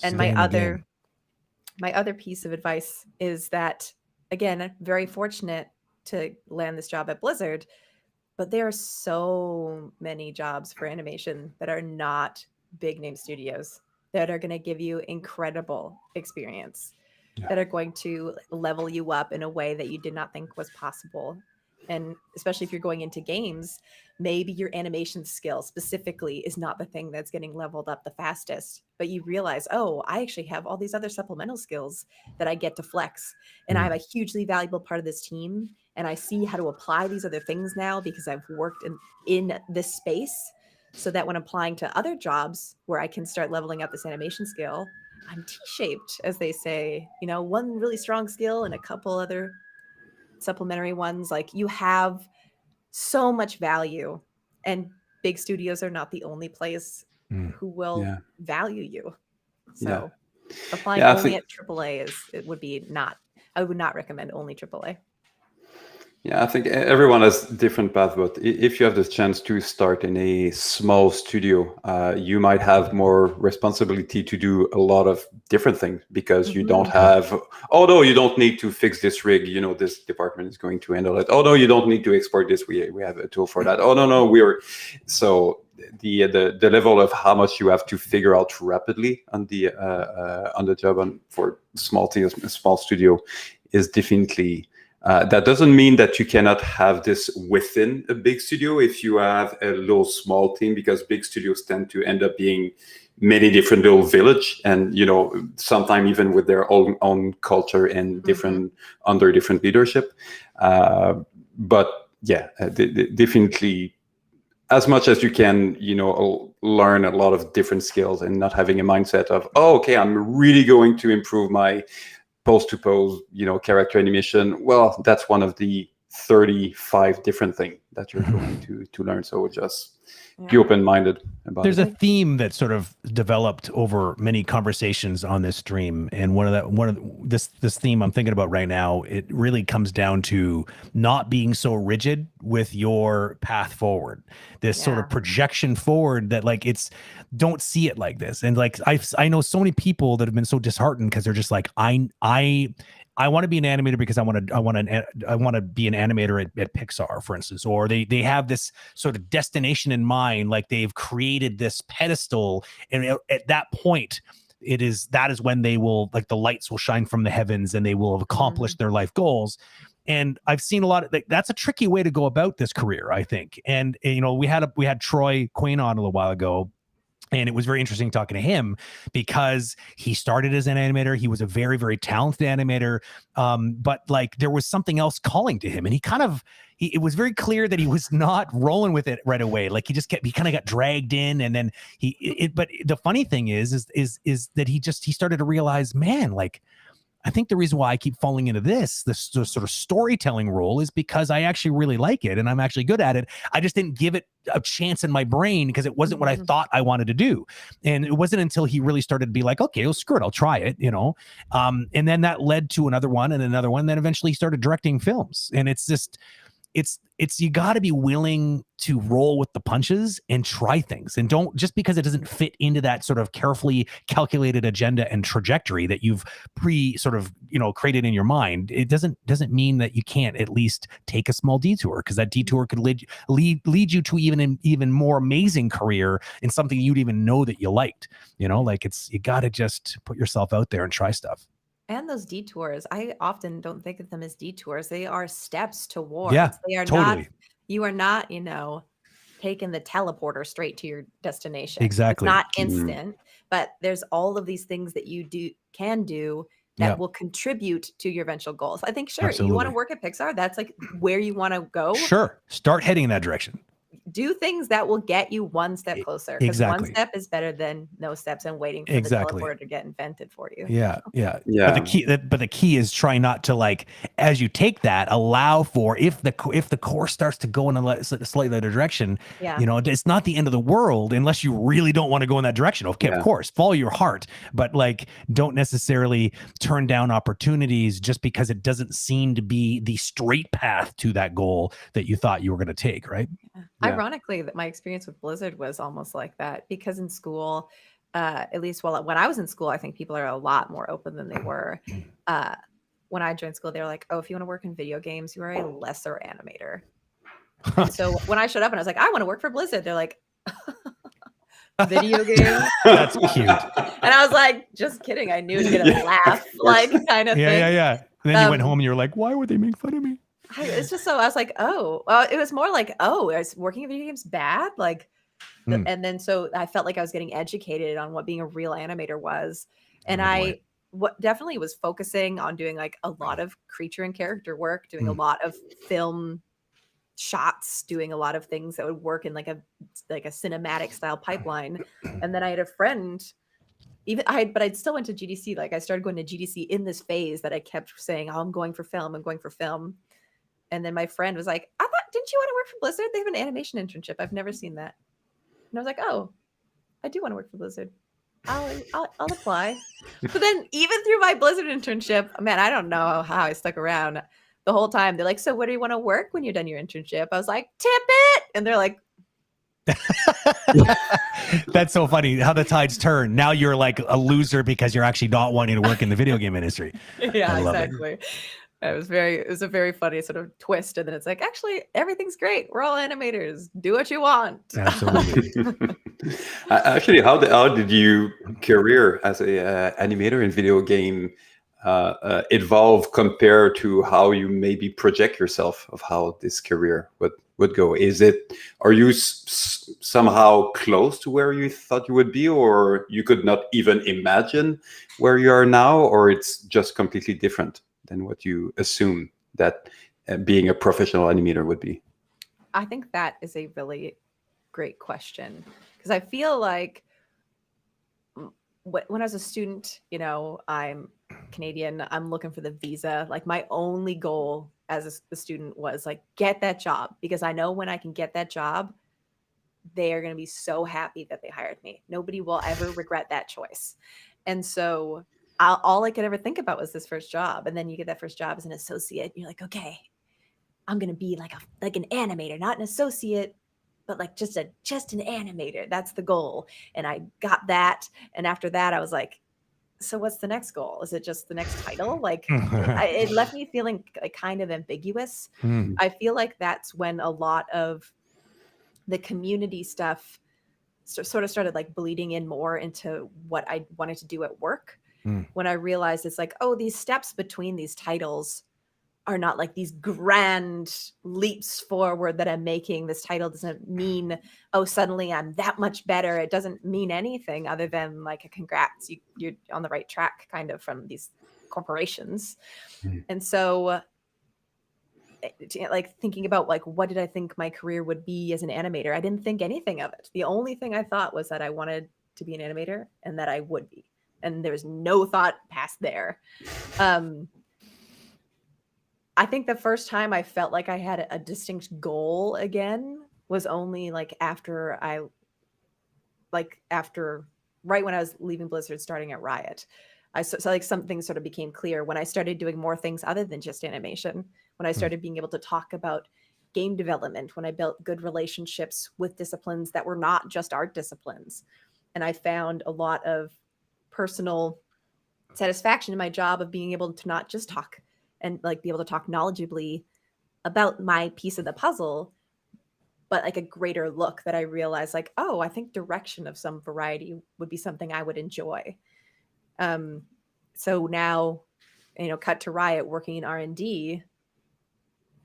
And my other piece of advice is that, again, I'm very fortunate to land this job at Blizzard, but there are so many jobs for animation that are not big name studios that are going to give you incredible experience, that are going to level you up in a way that you did not think was possible. And especially if you're going into games, maybe your animation skill specifically is not the thing that's getting leveled up the fastest, but you realize, oh, I actually have all these other supplemental skills that I get to flex. And I'm a hugely valuable part of this team. And I see how to apply these other things now because I've worked in this space, so that when applying to other jobs where I can start leveling up this animation skill, I'm T-shaped, as they say, you know, one really strong skill and a couple other supplementary ones. Like, you have so much value, and big studios are not the only place who will value you. So applying only at AAA I would not recommend only AAA. Yeah, I think everyone has different paths, but if you have the chance to start in a small studio, you might have more responsibility to do a lot of different things, because you don't have, although you don't need to fix this rig, you know, this department is going to handle it. Oh no, you don't need to export this. We have a tool for that. Oh no, so the level of how much you have to figure out rapidly on the job and for small studio is definitely. That doesn't mean that you cannot have this within a big studio if you have a little small team, because big studios tend to end up being many different little village, and you know, sometimes even with their own culture and different under different leadership. But yeah, definitely, as much as you can, you know, learn a lot of different skills, and not having a mindset of, oh, okay, I'm really going to improve my pose-to-pose, you know, character animation. Well, that's one of the 35 different things that you're going to learn. So just be open-minded about There's a theme that sort of developed over many conversations on this stream, and this theme I'm thinking about right now, it really comes down to not being so rigid with your path forward. This sort of projection forward, that like, don't see it like this. And like, I know so many people that have been so disheartened because they're just like, I want to be an animator because I want to be an animator at Pixar, for instance, or they have this sort of destination in mind, like they've created this pedestal, and at that point, that is when they will, like, the lights will shine from the heavens, and they will have accomplished their life goals. And I've seen a lot of that's a tricky way to go about this career, I think. And you know, we had Troy Quinn on a little while ago. And it was very interesting talking to him, because he started as an animator. He was a very, very talented animator. But like, there was something else calling to him, and it was very clear that he was not rolling with it right away. Like, he kind of got dragged in, and then but the funny thing is that he started to realize, man, like, I think the reason why I keep falling into this sort of storytelling role is because I actually really like it, and I'm actually good at it. I just didn't give it a chance in my brain because it wasn't what I thought I wanted to do. And it wasn't until he really started to be like, okay, well, screw it, I'll try it, you know? And then that led to another one and another one. Then eventually he started directing films. And it's just, you got to be willing to roll with the punches and try things, and don't, just because it doesn't fit into that sort of carefully calculated agenda and trajectory that you've created in your mind, it doesn't mean that you can't at least take a small detour, because that detour could lead you to even more amazing career in something you'd even know that you liked, you know. Like, you got to just put yourself out there and try stuff. And those detours, I often don't think of them as detours. They are steps towards. Yeah, They are totally. not, you are not, taking the teleporter straight to your destination. It's Exactly. not instant, but there's all of these things that you can do that will contribute to your eventual goals. I think, sure, you want to work at Pixar. That's like where you want to go. Sure. Start heading in that direction. Do things that will get you one step closer. Because one step is better than no steps and waiting for the teleporter to get invented for you. Yeah. But the key is try not to, like, as you take that, allow for if the course starts to go in a slightly other direction. It's not the end of the world unless you really don't want to go in that direction. Okay, of course, follow your heart, but like don't necessarily turn down opportunities just because it doesn't seem to be the straight path to that goal that you thought you were going to take. Right. Ironically, that my experience with Blizzard was almost like that, because in school, at least when I was in school, I think people are a lot more open than they were. When I joined school, they were like, "Oh, if you want to work in video games, you are a lesser animator." And so when I showed up and I was like, "I want to work for Blizzard," they're like, "Video games?" That's cute. And I was like, "Just kidding." I knew to get a laugh, like kind of thing. Yeah. And then you went home and you were like, "Why would they make fun of me?" It's just so I was like, oh, well, it was more like, oh, is working in video games bad? Like, and then so I felt like I was getting educated on what being a real animator was. And I definitely was focusing on doing like a lot of creature and character work, doing a lot of film shots, doing a lot of things that would work in like a cinematic style pipeline. And then I had a friend, but I still went to GDC. Like I started going to GDC in this phase that I kept saying, oh, I'm going for film. And then my friend was like, didn't you want to work for Blizzard? They have an animation internship. I've never seen that. And I was like, oh, I do want to work for Blizzard. I'll apply. But then even through my Blizzard internship, man, I don't know how I stuck around the whole time. They're like, so where do you want to work when you're done your internship? I was like, Tippett. And they're like, that's so funny how the tides turn. Now you're like a loser because you're actually not wanting to work in the video game industry. Yeah, exactly. It was a very funny sort of twist. And then it's like, actually, everything's great. We're all animators. Do what you want. Absolutely. Actually, how did your career as a animator in video game evolve compared to how you maybe project yourself of how this career would go? Are you somehow close to where you thought you would be, or you could not even imagine where you are now, or it's just completely different than what you assume that being a professional animator would be? I think that is a really great question, because I feel like when I was a student, I'm Canadian, I'm looking for the visa. Like my only goal as a student was like, get that job, because I know when I can get that job, they are going to be so happy that they hired me. Nobody will ever regret that choice. And so all I could ever think about was this first job. And then you get that first job as an associate. And you're like, okay, I'm going to be like an animator, not an associate, but like just an animator. That's the goal. And I got that. And after that, I was like, so what's the next goal? Is it just the next title? Like it left me feeling like kind of ambiguous. I feel like that's when a lot of the community stuff sort of started like bleeding in more into what I wanted to do at work. When I realized it's like, oh, these steps between these titles are not like these grand leaps forward that I'm making. This title doesn't mean, oh, suddenly I'm that much better. It doesn't mean anything other than like a congrats, you're on the right track kind of from these corporations. And so like thinking about like, what did I think my career would be as an animator? I didn't think anything of it. The only thing I thought was that I wanted to be an animator and that I would be. And there was no thought past there. I think the first time I felt like I had a distinct goal again was only like after right when I was leaving Blizzard, starting at Riot. So like something sort of became clear when I started doing more things other than just animation, when I started being able to talk about game development, when I built good relationships with disciplines that were not just art disciplines. And I found a lot of personal satisfaction in my job of being able to not just talk and like be able to talk knowledgeably about my piece of the puzzle, but like a greater look that I realized like, oh, I think direction of some variety would be something I would enjoy. So now cut to Riot, working in R&D,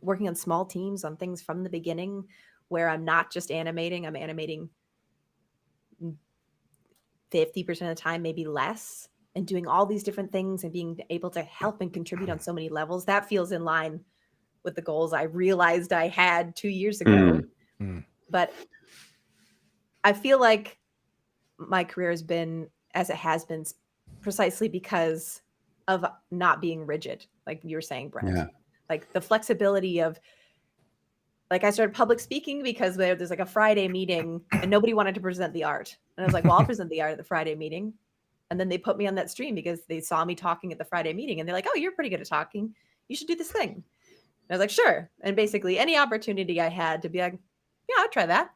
working on small teams on things from the beginning, where I'm not just animating, I'm animating 50% of the time, maybe less, and doing all these different things and being able to help and contribute on so many levels. That feels in line with the goals I realized I had 2 years ago. But I feel like my career has been as it has been precisely because of not being rigid, like you were saying, Brent. Yeah. Like the flexibility of, like, I started public speaking because there's like a Friday meeting and nobody wanted to present the art. And I was like, well, I'll present the art at the Friday meeting. And then they put me on that stream because they saw me talking at the Friday meeting. And they're like, oh, you're pretty good at talking. You should do this thing. And I was like, sure. And basically any opportunity I had to be like, yeah, I'll try that.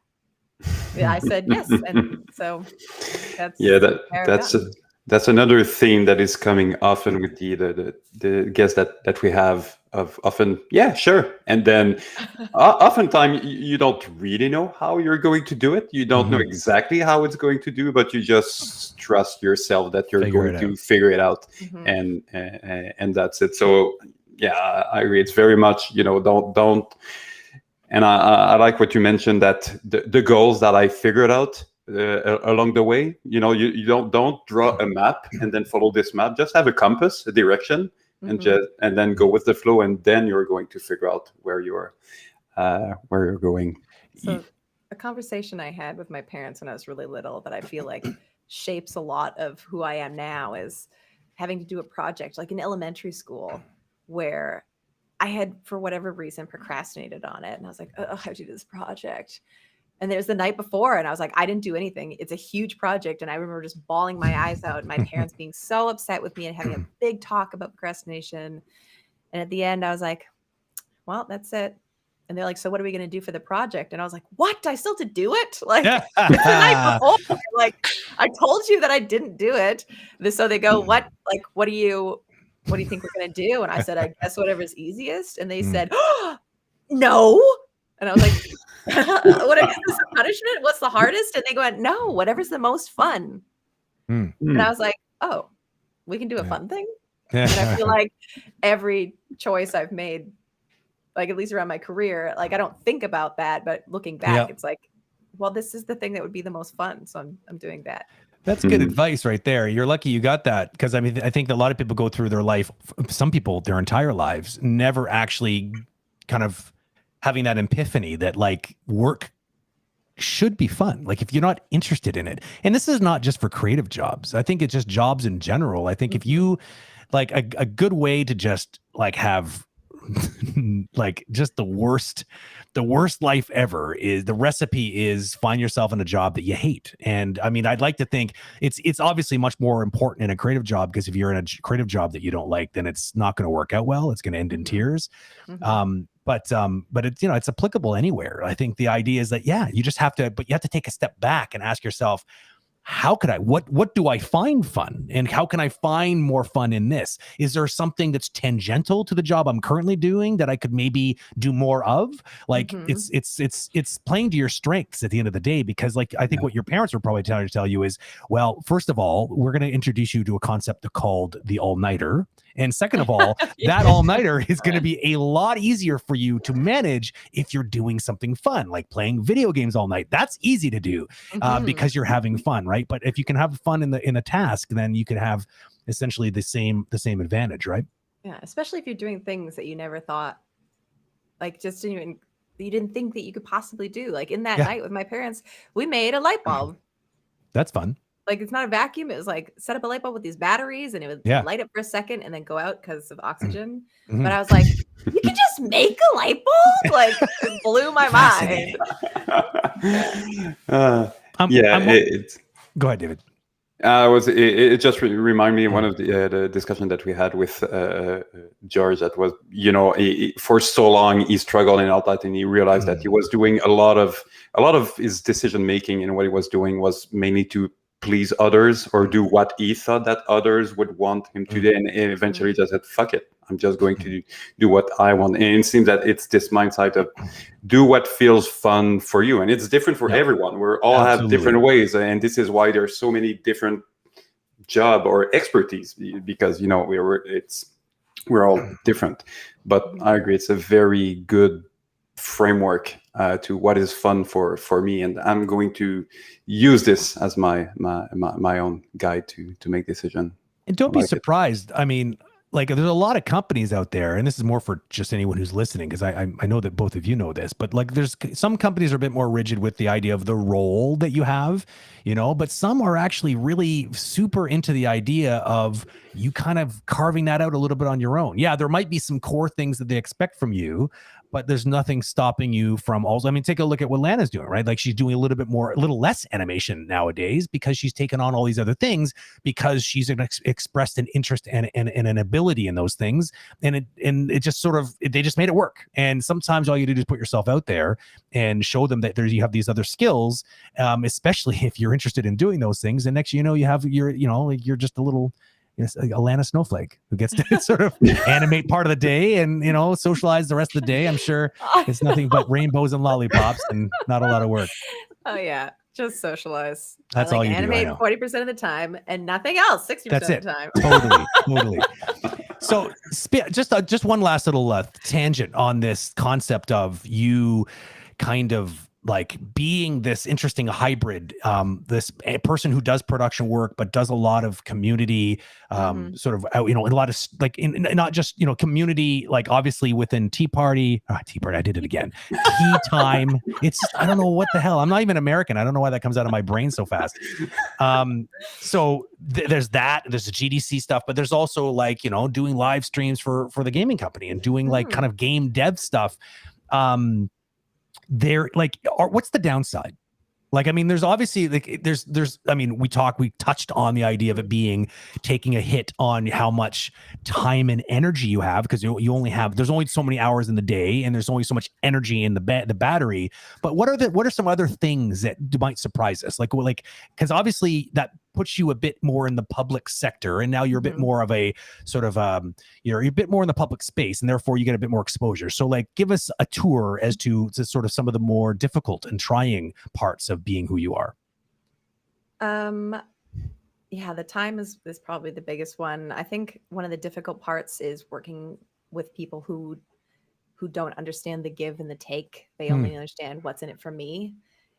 Yeah, I said yes. And so that's another theme that is coming often with the guests that we have, of often, yeah, sure. And then oftentimes you don't really know how you're going to do it. You don't know exactly how it's going to do, but you just trust yourself that you're going to figure it out. And that's it. So yeah, I agree. It's very much, don't. And I like what you mentioned, that the goals that I figured out along the way, you don't draw a map and then follow this map. Just have a compass, a direction, and then go with the flow, and then you're going to figure out where you're going. So a conversation I had with my parents when I was really little that I feel like shapes a lot of who I am now is having to do a project like in elementary school where I had, for whatever reason, procrastinated on it. And I was like, oh, I have to do this project. And it was the night before, and I was like, I didn't do anything. It's a huge project. And I remember just bawling my eyes out, and my parents being so upset with me and having a big talk about procrastination. And at the end, I was like, well, that's it. And they're like, so what are we going to do for the project? And I was like, what? I still have to do it? Like, it's the night before. Like, I told you that I didn't do it. So they go, what? Like, what do you think we're going to do? And I said, I guess whatever's easiest. And they said, oh, no. And I was like, what is this, a punishment? What's the hardest? And they go, no, whatever's the most fun. And I was like, oh, we can do a fun thing. And I feel like every choice I've made, like at least around my career, like I don't think about that, but looking back, it's like, well, this is the thing that would be the most fun. So I'm doing that. That's good advice right there. You're lucky you got that, because I mean, I think a lot of people go through their life, some people their entire lives, never actually kind of having that epiphany that like work should be fun. Like if you're not interested in it, and this is not just for creative jobs, I think it's just jobs in general. I think if you like a good way to just like have like just the worst life ever is, the recipe is find yourself in a job that you hate. And I mean, I'd like to think it's obviously much more important in a creative job, because if you're in a creative job that you don't like, then it's not going to work out well. It's going to end in tears. But it's, it's applicable anywhere. I think the idea is that, you just have to, but you have to take a step back and ask yourself, how could what do I find fun, and how can I find more fun in this? Is there something that's tangential to the job I'm currently doing that I could maybe do more of? Like it's playing to your strengths at the end of the day, because like, I think what your parents were probably trying to tell you is, well, first of all, we're going to introduce you to a concept called the all-nighter. And second of all, that all-nighter is going to be a lot easier for you to manage if you're doing something fun, like playing video games all night. That's easy to do because you're having fun, right? But if you can have fun in a task, then you can have essentially the same advantage, right? Yeah, especially if you're doing things that you never thought, like just you didn't think that you could possibly do. Like in that night with my parents, we made a light bulb. That's fun. Like it's not a vacuum. It was like set up a light bulb with these batteries, and it would light up for a second and then go out because of oxygen. But I was like, you can just make a light bulb? Like it blew my mind. Go ahead, David. It just reminded me of one of the discussion that we had with George. That was, for so long he struggled in Outlet, and he realized that he was doing a lot of his decision making, and what he was doing was mainly to please others or do what he thought that others would want him to do, and eventually just said, fuck it, I'm just going to do what I want. And it seems that it's this mindset of do what feels fun for you, and it's different for everyone. We all have different ways, and this is why there's so many different job or expertise, because we're all different. But I agree, it's a very good framework to what is fun for me, and I'm going to use this as my own guide to make decision. And don't be surprised. I mean, like, there's a lot of companies out there, and this is more for just anyone who's listening, because I know that both of you know this, but like, there's some companies are a bit more rigid with the idea of the role that you have, you know, but some are actually really super into the idea of you kind of carving that out a little bit on your own. Yeah, there might be some core things that they expect from you, but there's nothing stopping you from also, I mean, take a look at what Lana's doing, right? Like, she's doing a little less animation nowadays because she's taken on all these other things, because she's expressed an interest and an ability in those things. And it just sort of, they just made it work. And sometimes all you do is put yourself out there and show them that you have these other skills, especially if you're interested in doing those things. And next, you're just a little, a Lana snowflake who gets to sort of animate part of the day and, socialize the rest of the day. I'm sure it's nothing but rainbows and lollipops and not a lot of work. Oh yeah, just socialize. That's all you animate do. 40% of the time and nothing else 60% That's of the time. Totally. So just one last little tangent on this concept of you kind of like being this interesting hybrid, this person who does production work, but does a lot of community, sort of, a lot of like, not just, community, like obviously within Tea Party, I did it again. Tea Time. It's just, I don't know what the hell. I'm not even American. I don't know why that comes out of my brain so fast. So there's that, there's the GDC stuff, but there's also like, doing live streams for the gaming company and doing like kind of game dev stuff. What's the downside? Like, I mean, there's obviously like, I mean, we touched on the idea of it being taking a hit on how much time and energy you have, because there's only so many hours in the day and there's only so much energy in the battery. But what are some other things that might surprise us? Like, because obviously that puts you a bit more in the public sector, and now you're a bit more of a sort of you're a bit more in the public space, and therefore you get a bit more exposure. So like, give us a tour as to sort of some of the more difficult and trying parts of being who you are. Yeah, the time is probably the biggest one. I think one of the difficult parts is working with people who don't understand the give and the take. They only understand what's in it for me,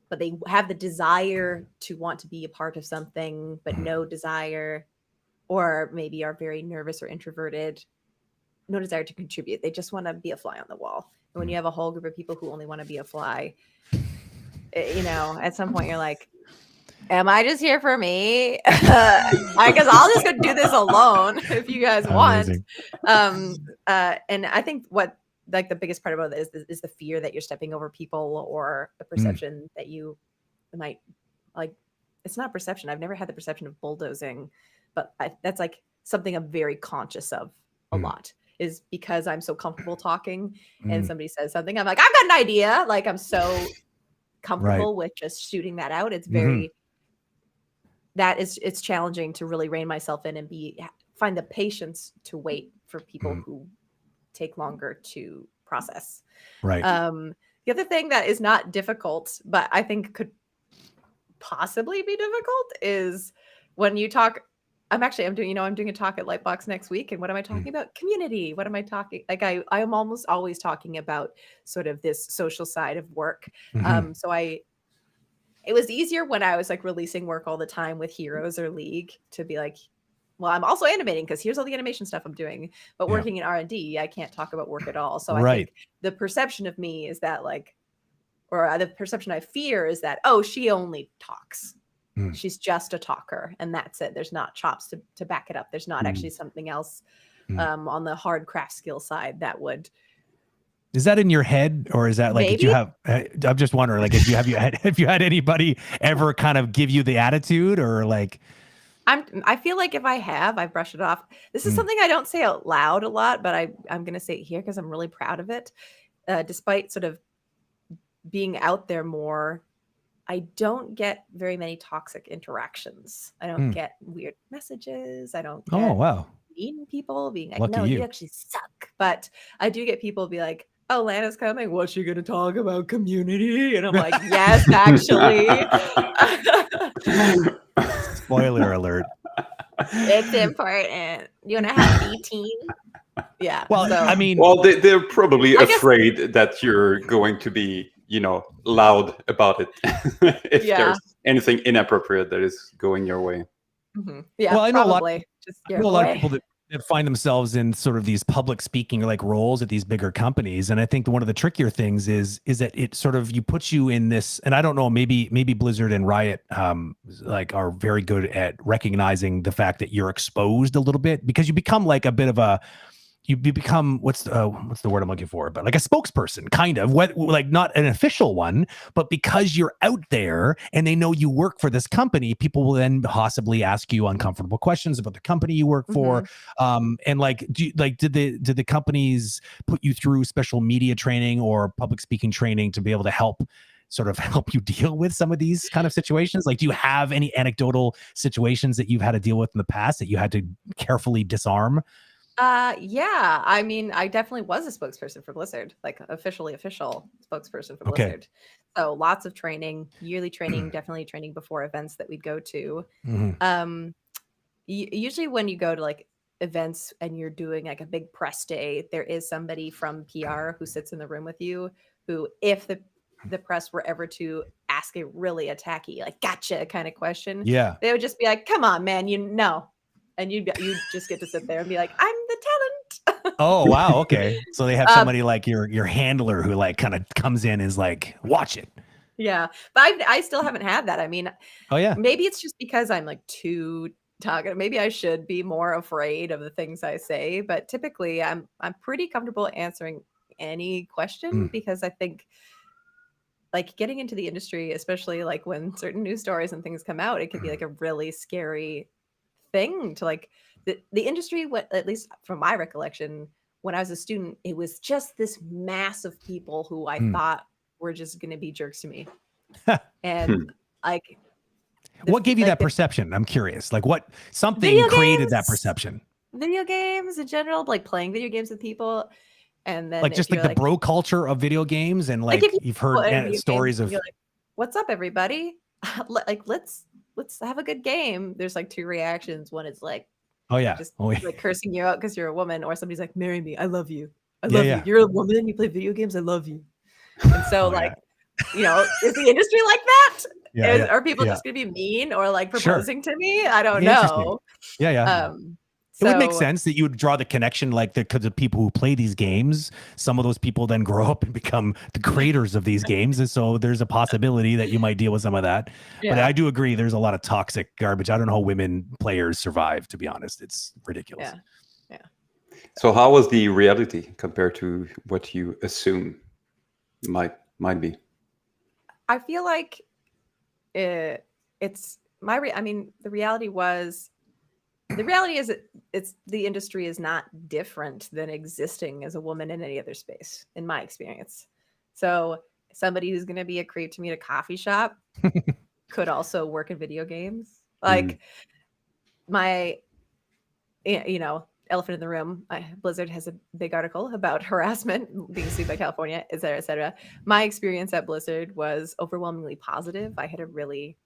but they have the desire to want to be a part of something, but no desire, or maybe are very nervous or introverted, no desire to contribute. They just want to be a fly on the wall. And when you have a whole group of people who only want to be a fly, at some point you're like, am I just here for me? Because I'll just go do this alone if you guys want. And I think what, like, the biggest part about it is the fear that you're stepping over people, or the perception that you might, like, it's not perception. I've never had the perception of bulldozing, but that's like something I'm very conscious of a lot, is because I'm so comfortable talking and somebody says something, I'm like, I've got an idea. Like, I'm so comfortable with just shooting that out. It's very, it's challenging to really rein myself in and find the patience to wait for people who take longer to process. Right. The other thing that is not difficult, but I think could possibly be difficult, is when you talk. I'm doing a talk at Lightbox next week, and what am I talking about? Community. What am I talking? Like, I am almost always talking about sort of this social side of work. It was easier when I was like releasing work all the time with Heroes or League to be like, well, I'm also animating because here's all the animation stuff I'm doing. But working in R&D, I can't talk about work at all. So I think the perception of me is that, like, or the perception I fear is that, oh, she only talks. She's just a talker, and that's it. There's not chops to back it up. There's not actually something else on the hard craft skill side that would. Is that in your head, or is that like, did you have? I'm just wondering, like, have you had anybody ever kind of give you the attitude, or like? I feel like if I have, I brush it off. This is something I don't say out loud a lot, but I'm going to say it here because I'm really proud of it. Despite sort of being out there more, I don't get very many toxic interactions. I don't get weird messages. I don't get mean people being like, Lucky no, you actually suck. But I do get people be like, oh, Lana's coming. What's she going to talk about? Community? And I'm like, yes, actually. Spoiler alert. It's important. You want to have B team? Yeah. Well, so, I mean, Well, they're probably afraid that you're going to be, loud about it if there's anything inappropriate that is going your way. Yeah, well, I know probably. I know a lot of people that find themselves in sort of these public speaking like roles at these bigger companies, and I think one of the trickier things is that it sort of puts you in this, and I don't know, maybe Blizzard and Riot like are very good at recognizing the fact that you're exposed a little bit, because you become like a bit of a you become what's the word I'm looking for, but like a spokesperson, kind of, like not an official one, but because you're out there and they know you work for this company, people will then possibly ask you uncomfortable questions about the company you work for. And like, did the companies put you through special media training or public speaking training to be able to help you deal with some of these kind of situations? Like, do you have any anecdotal situations that you've had to deal with in the past that you had to carefully disarm? Yeah. I mean, I definitely was a spokesperson for Blizzard, like official spokesperson for Blizzard. So lots of training, yearly training, definitely training before events that we'd go to. Usually when you go to like events and you're doing like a big press day, there is somebody from PR who sits in the room with you, who, if the press were ever to ask a really attacky, like gotcha kind of question, they would just be like, come on, man, and you just get to sit there and be like, I'm the talent. Oh, wow. Okay. So they have somebody like your handler who like kind of comes in and is like, watch it. Yeah. But I still haven't had that. I mean, maybe it's just because I'm like too talkative. Maybe I should be more afraid of the things I say, but typically I'm pretty comfortable answering any question, because I think like getting into the industry, especially like when certain news stories and things come out, it can be like a really scary thing to like the industry. What, at least from my recollection, when I was a student, it was just this mass of people who I thought were just going to be jerks to me. And like, what gave you that perception? I'm curious. Like, what something created that perception? Video games in general, like playing video games with people, and then like just like the bro culture of video games, and like you've heard stories of, like, what's up, everybody? Like, let's have a good game. There's like two reactions. One is like, like cursing you out because you're a woman, or somebody's like, marry me, I love you, I love you, you're a woman, you play video games, I love you. And so is the industry like that? Are people just gonna be mean or like proposing to me? I don't know. It would make sense that you would draw the connection, like because the people who play these games, some of those people then grow up and become the creators of these games. And so there's a possibility that you might deal with some of that. But I do agree, there's a lot of toxic garbage. I don't know how women players survive, to be honest. It's ridiculous. So how was the reality compared to what you assume might be? I feel like the reality is it's the industry is not different than existing as a woman in any other space, in my experience. So somebody who's going to be a creep to me at a coffee shop could also work in video games. Like my, elephant in the room, Blizzard has a big article about harassment, being sued by California, et cetera, et cetera. My experience at Blizzard was overwhelmingly positive. I had a really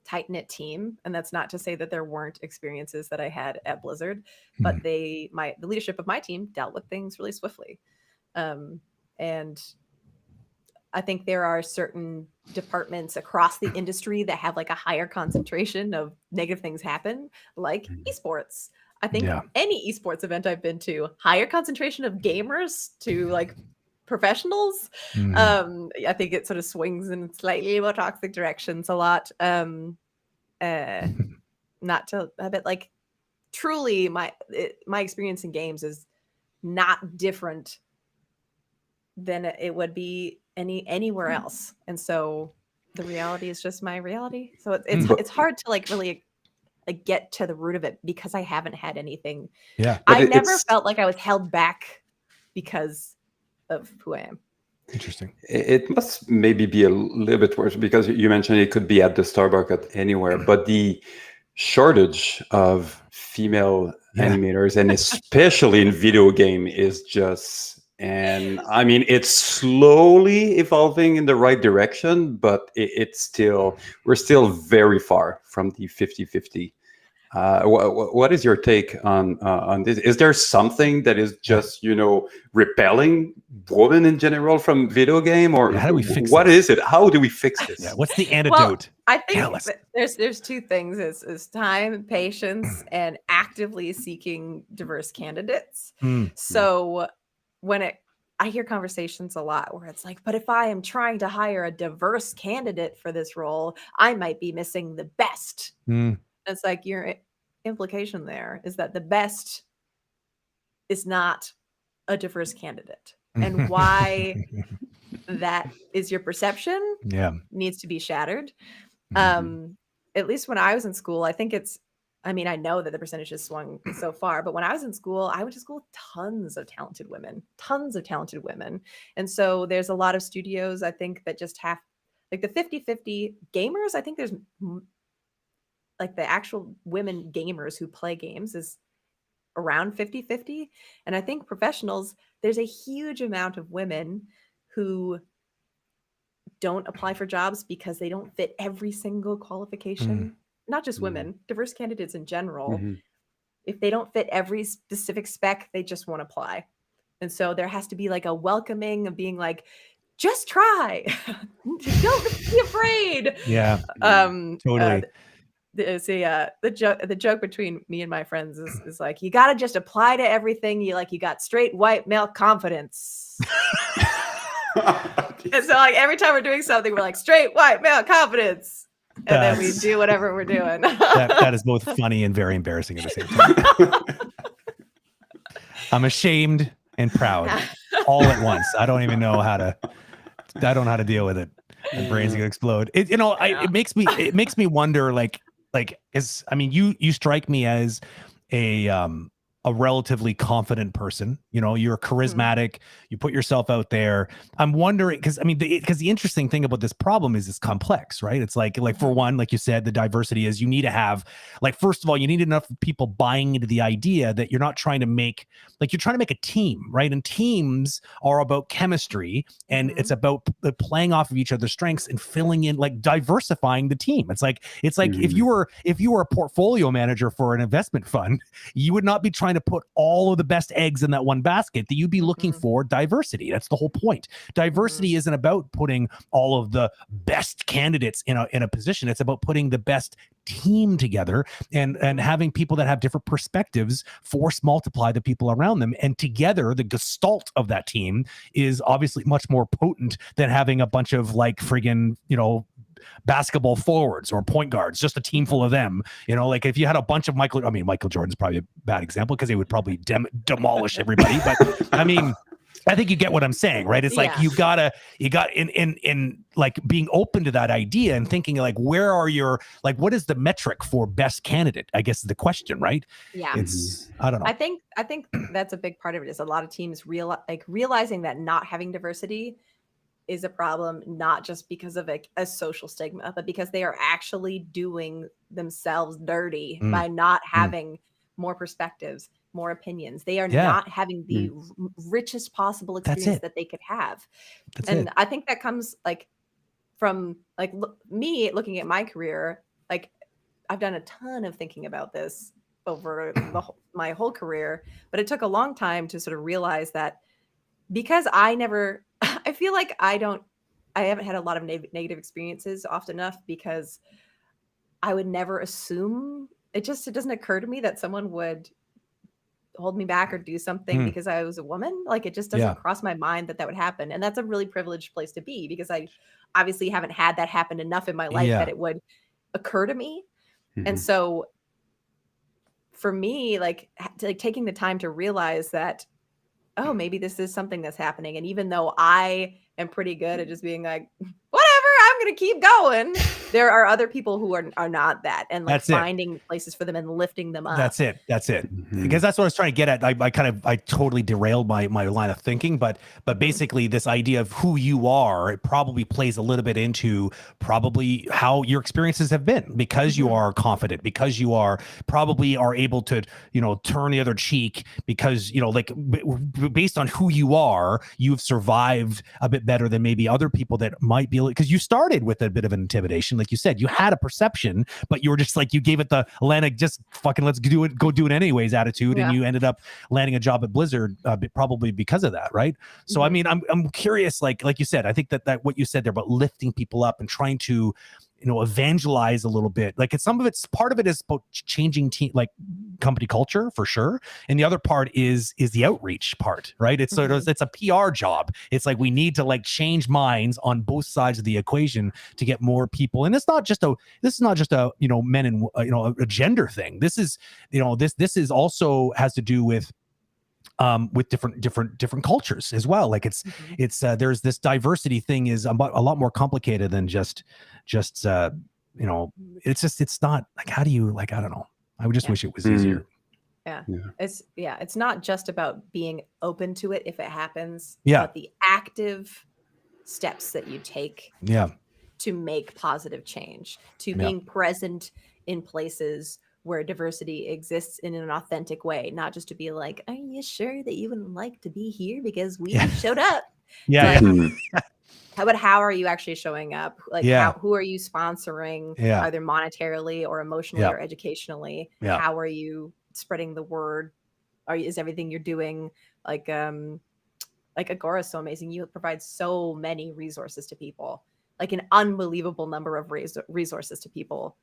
tight-knit team, and that's not to say that there weren't experiences that I had at Blizzard, but the leadership of my team dealt with things really swiftly. And I think there are certain departments across the industry that have like a higher concentration of negative things happen, like esports. I think any esports event I've been to, higher concentration of gamers to like professionals. I think it sort of swings in slightly more toxic directions a lot. Not to a bit like, truly my experience in games is not different than it would be anywhere else. And so the reality is just my reality. So it's hard to like really like get to the root of it, because I haven't had anything. I never felt like I was held back because of who I am. Interesting. It must maybe be a little bit worse, because you mentioned it could be at the Starbucks, at anywhere, but the shortage of female animators, and especially in video game, is just, and I mean, it's slowly evolving in the right direction, but we're still very far from the 50-50 What is your take on this? Is there something that is just repelling women in general from video game, or how do we fix what this? is it? How do we fix this? What's the antidote? Well, I think there's two things: is time, patience, and actively seeking diverse candidates. So when I hear conversations a lot where it's like, but if I am trying to hire a diverse candidate for this role, I might be missing the best. It's like your implication there is that the best is not a diverse candidate. And why that is your perception needs to be shattered. At least when I was in school, I think I know that the percentage has swung so far, but when I was in school, I went to school with tons of talented women. And so there's a lot of studios, I think, that just have like the 50-50 gamers. I think there's like the actual women gamers who play games is around 50-50. And I think professionals, there's a huge amount of women who don't apply for jobs because they don't fit every single qualification. Not just women, diverse candidates in general. If they don't fit every specific spec, they just won't apply. And so there has to be like a welcoming of being like, just try. Don't be afraid. Yeah. Totally. The joke between me and my friends is like, you got to just apply to everything. You got straight white male confidence. And so like every time we're doing something, we're like straight white male confidence. And then we do whatever we're doing. that is both funny and very embarrassing at the same time. I'm ashamed and proud all at once. I don't know how to deal with it. My brain's gonna explode. It makes me wonder, you strike me as a relatively confident person. You're charismatic. You put yourself out there. I'm wondering, because the interesting thing about this problem is it's complex, right? It's like for one, like you said, the diversity is you need to have, first of all, you need enough people buying into the idea that you're not trying to make, you're trying to make a team, right? And teams are about chemistry, and it's about playing off of each other's strengths and filling in, diversifying the team. It's like if you were a portfolio manager for an investment fund, you would not be trying to put all of the best eggs in that one basket. That you'd be looking for diversity. That's the whole point. Diversity isn't about putting all of the best candidates in a position. It's about putting the best team together and having people that have different perspectives multiply the people around them, and together the gestalt of that team is obviously much more potent than having a bunch of friggin' basketball forwards or point guards, just a team full of them. If you had a bunch of Michael Jordan's probably a bad example because he would probably demolish everybody, but I think you get what I'm saying, right? It's you got in being open to that idea and thinking where are your, what is the metric for best candidate, I guess is the question, right? Yeah. I don't know. I think that's a big part of it, is a lot of teams realizing that not having diversity is a problem, not just because of a social stigma, but because they are actually doing themselves dirty by not having more perspectives, more opinions. They are not having the richest possible experience that they could have. I think that comes from me looking at my career. I've done a ton of thinking about this over my whole career, but it took a long time to sort of realize that, because I feel like I haven't had a lot of negative experiences often enough, because I would never assume, it doesn't occur to me that someone would hold me back or do something because I was a woman. It just doesn't cross my mind that would happen. And that's a really privileged place to be, because I obviously haven't had that happen enough in my life that it would occur to me. And so for me, taking the time to realize that, oh, maybe this is something that's happening. And even though I am pretty good at just being like, whatever, I'm going to keep going, there are other people who are not that, and finding places for them and lifting them up. That's it. Because that's what I was trying to get at. I totally derailed my line of thinking, but basically this idea of who you are, it probably plays a little bit into probably how your experiences have been, because you are confident, because you are probably are able to, turn the other cheek, because, based on who you are, you've survived a bit better than maybe other people that might be, because you started with a bit of an intimidation. like you said, you had a perception, but you were just like, you gave it the Lana, just fucking let's do it, go do it anyways attitude. And you ended up landing a job at Blizzard, probably because of that. Right. So, I mean, I'm curious, like you said, I think that what you said there about lifting people up and trying to, evangelize a little bit. Like part of it is about changing company culture for sure. And the other part is the outreach part, right? It's it's a PR job. It's like, we need to like change minds on both sides of the equation to get more people. And this is not just a, men and, a gender thing. This is, this is also has to do with different cultures as well. Like it's there's this diversity thing is a lot more complicated than just it's not like, how do you, like, I don't know. I would just wish it was easier. It's not just about being open to it if it happens, but the active steps that you take to make positive change, to being present in places where diversity exists in an authentic way, not just to be like, are you sure that you would like to be here because we showed up? How are you actually showing up? Like, who are you sponsoring, either monetarily or emotionally or educationally? How are you spreading the word? Is everything you're doing like Agora is so amazing. You provide so many resources to people, like an unbelievable number of resources to people.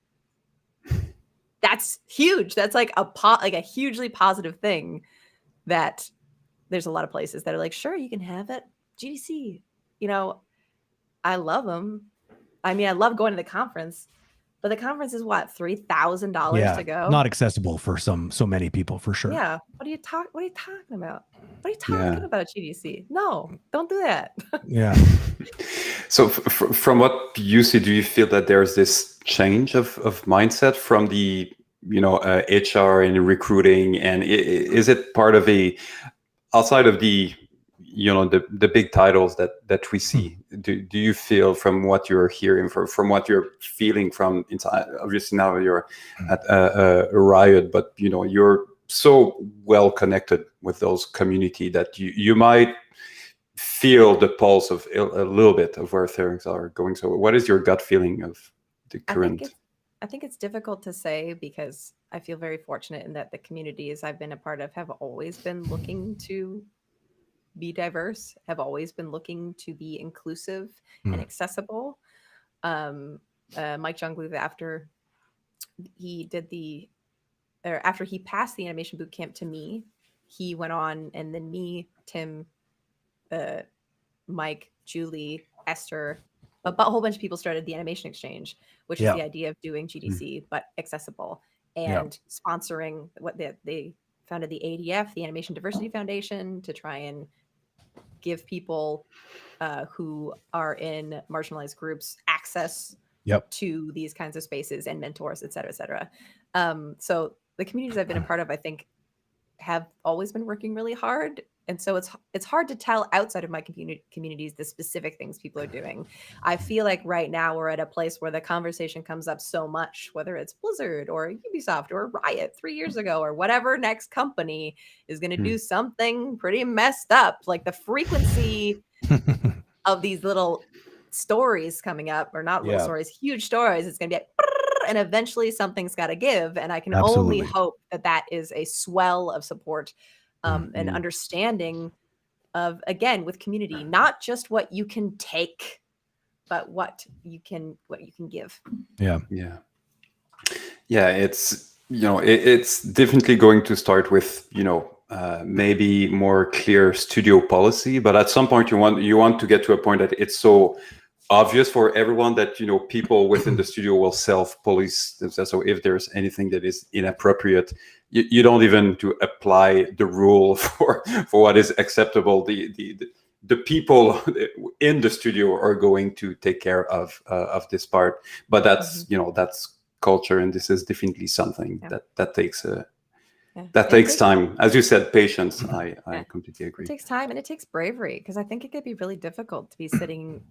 That's huge. That's like a hugely positive thing, that there's a lot of places that are like, sure, you can have it. GDC, I love them. I mean, I love going to the conference, but the conference is what, $3,000 to go? Not accessible for so many people, for sure. Yeah. What are you talking about? What are you talking about, GDC? No, don't do that. So from what you see, do you feel that there's this change of mindset from the HR and recruiting, and is it part of outside of the the big titles that we see? Do you feel, from what you're hearing, from what you're feeling from inside, obviously now you're at Riot, but you're so well connected with those community that you might feel the pulse of a little bit of where things are going. So what is your gut feeling of the current? I think it's difficult to say, because I feel very fortunate in that the communities I've been a part of have always been looking to be diverse, have always been looking to be inclusive and accessible. Mike Jungluth, after he passed the animation boot camp to me, he went on, and then me, Tim, Mike, Julie, Esther, a whole bunch of people started the Animation Exchange, which is the idea of doing GDC but accessible, and sponsoring what they founded the ADF, the Animation Diversity Foundation, to try and give people who are in marginalized groups access to these kinds of spaces and mentors, et cetera, et cetera. So the communities I've been a part of, I think, have always been working really hard. And so it's hard to tell outside of my communities the specific things people are doing. I feel like right now we're at a place where the conversation comes up so much, whether it's Blizzard or Ubisoft or Riot 3 years ago, or whatever next company is going to do something pretty messed up. Like the frequency of these little stories coming up, or not little stories, huge stories, it's going to be and eventually something's got to give. And I can only hope that is a swell of support and understanding of, again, with community, not just what you can take, but what you can give. It's it's definitely going to start with maybe more clear studio policy, but at some point you want to get to a point that it's so obvious for everyone that people within the studio will self-police themselves. So if there's anything that is inappropriate, you don't even to apply the rule for what is acceptable. The people in the studio are going to take care of this part. But that's that's culture, and this is definitely something that takes takes time. As you said, patience. I completely agree. It takes time, and it takes bravery, because I think it could be really difficult to be sitting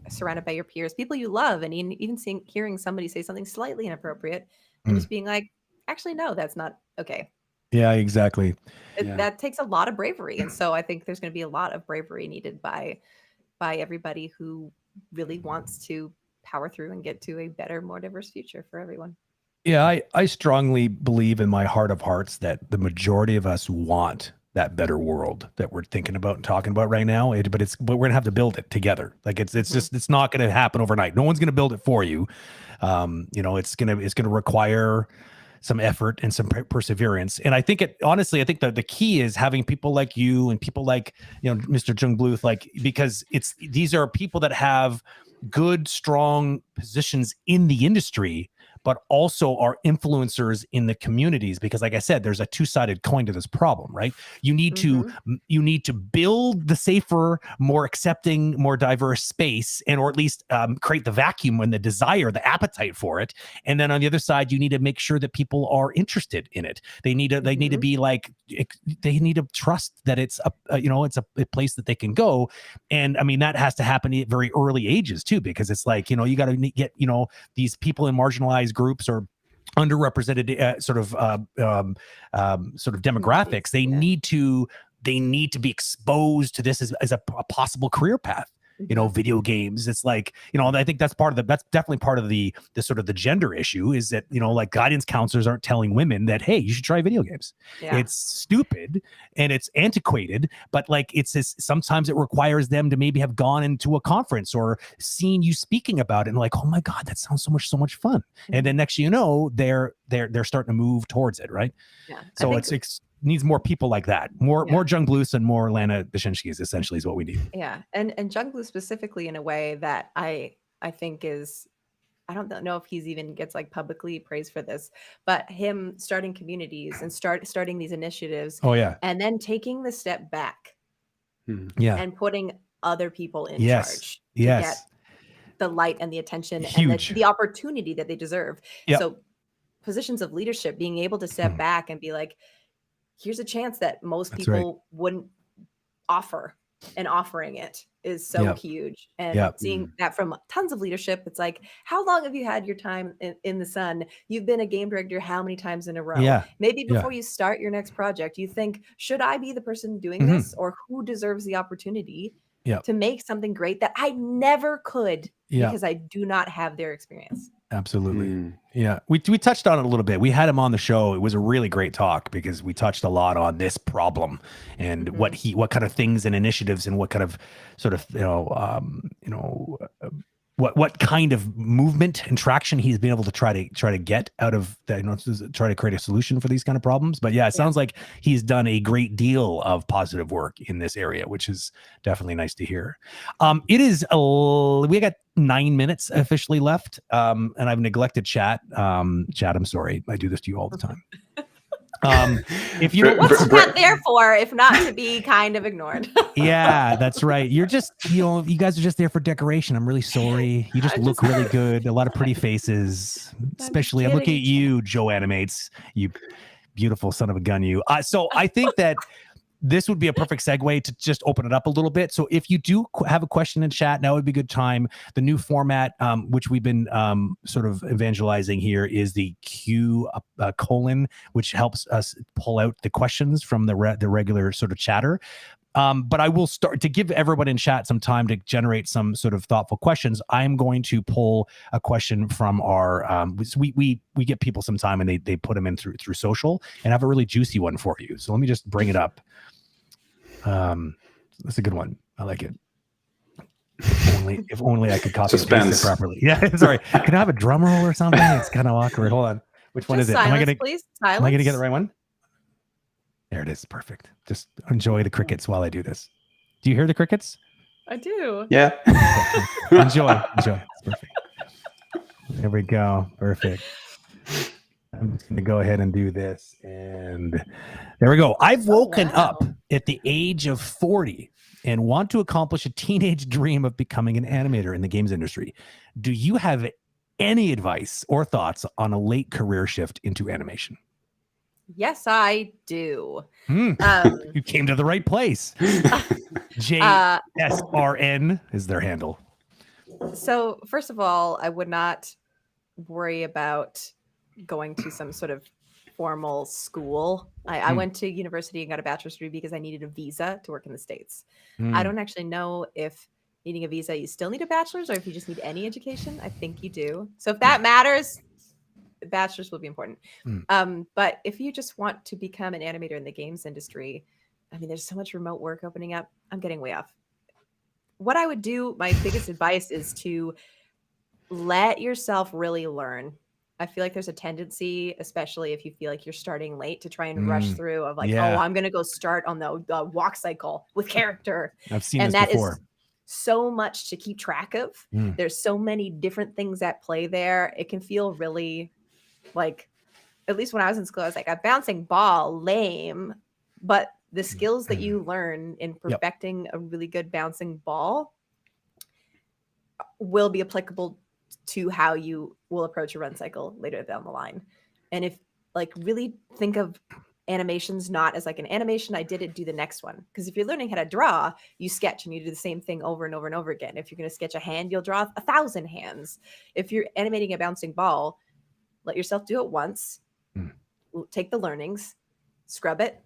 surrounded by your peers, people you love, and even hearing somebody say something slightly inappropriate and just being like, actually, no, that's not okay. Yeah, exactly. That takes a lot of bravery. And so I think there's going to be a lot of bravery needed by everybody who really wants to power through and get to a better, more diverse future for everyone. Yeah, I strongly believe in my heart of hearts that the majority of us want that better world that we're thinking about and talking about right now. But we're gonna have to build it together. Like it's just it's not gonna happen overnight. No one's gonna build it for you. It's gonna require some effort and some perseverance. And I think honestly, I think the key is having people like you and people like, Mr. Jung Bluth, like, because these are people that have good, strong positions in the industry, but also are influencers in the communities. Because like I said, there's a two-sided coin to this problem, right? You need to build the safer, more accepting, more diverse space, or at least create the vacuum and the desire, the appetite for it. And then on the other side, you need to make sure that people are interested in it. They need to be like, they need to trust that it's a place that they can go. And I mean, that has to happen at very early ages too, because it's like, you got to get, these people in marginalized groups or underrepresented sort of demographics. They need to be exposed to this as a possible career path. Video games. It's like, I think that's definitely part of the sort of the gender issue, is that, like guidance counselors aren't telling women that, hey, you should try video games. Yeah. It's stupid and it's antiquated, but like sometimes it requires them to maybe have gone into a conference or seen you speaking about it and like, oh my God, that sounds so much fun. And then next thing you know, they're starting to move towards it. Right. Yeah. So it's needs more people like that, more Jung Bluths and more Lana Bachynskis essentially is what we need. Yeah. And Jung Bluth specifically in a way that I think is, I don't know if he's even gets like publicly praised for this, but him starting communities and starting these initiatives. Oh yeah. And then taking the step back and putting other people in charge to get the light and the attention and the opportunity that they deserve. Yep. So positions of leadership, being able to step back and be like, here's a chance that most people wouldn't offer, and offering it is so huge. And seeing that from tons of leadership, it's like, how long have you had your time in the sun? You've been a game director how many times in a row? Yeah. Maybe before you start your next project, you think, should I be the person doing this, or who deserves the opportunity to make something great that I never could because I do not have their experience? Absolutely. Yeah. We touched on it a little bit. We had him on the show. It was a really great talk because we touched a lot on this problem and what kind of things and initiatives and what kind of sort of, what kind of movement and traction he's been able to try to get out of that, try to create a solution for these kind of problems. But it sounds like he's done a great deal of positive work in this area, which is definitely nice to hear. It is, we got 9 minutes officially left. And I've neglected chat. Chat, I'm sorry. I do this to you all the time. If you what's that there for if not to be kind of ignored? Yeah, that's right. You're just, you guys are just there for decoration. I'm really sorry. You just look really good. A lot of pretty faces, especially I'm looking at you, Joe Animates, you beautiful son of a gun, you. So I think that this would be a perfect segue to just open it up a little bit. So if you do have a question in chat, now would be a good time. The new format, which we've been sort of evangelizing here, is the Q colon, which helps us pull out the questions from the regular sort of chatter. But I will start to give everyone in chat some time to generate some sort of thoughtful questions. I'm going to pull a question from our, we get people some time and they put them in through social, and have a really juicy one for you. So let me just bring it up. That's a good one. I like it. If only I could copy and paste it properly. Yeah, sorry. Can I have a drum roll or something? It's kind of awkward. Hold on. Which one is it? Am I going to get the right one? There it is. Perfect. Just enjoy the crickets while I do this. Do you hear the crickets? I do. Yeah. Enjoy. It's perfect. There we go. Perfect. I'm just going to go ahead and do this. And there we go. I've woken up at the age of 40 and want to accomplish a teenage dream of becoming an animator in the games industry. Do you have any advice or thoughts on a late career shift into animation? Yes, I do. You came to the right place. JSRN is their handle. So first of all, I would not worry about going to some sort of formal school. I went to university and got a bachelor's degree because I needed a visa to work in the States. I don't actually know if needing a visa, you still need a bachelor's, or if you just need any education, I think you do. So if that matters, bachelor's will be important. But if you just want to become an animator in the games industry, I mean, there's so much remote work opening up. I'm getting way off. What I would do, my biggest advice is to let yourself really learn. I feel like there's a tendency, especially if you feel like you're starting late, to try and rush through of like, oh, I'm going to go start on the walk cycle with character. I've seen and this that before. Is so much to keep track of. There's so many different things at play there. It can feel really like, at least when I was in school, I was like, a bouncing ball, lame. But the skills that you learn in perfecting a really good bouncing ball will be applicable to how you will approach a run cycle later down the line. And if like really think of animations not as like an animation, I did it, do the next one. Because if you're learning how to draw, you sketch and you do the same thing over and over and over again. If you're going to sketch a hand, you'll draw 1,000 hands. If you're animating a bouncing ball, let yourself do it once, take the learnings, scrub it,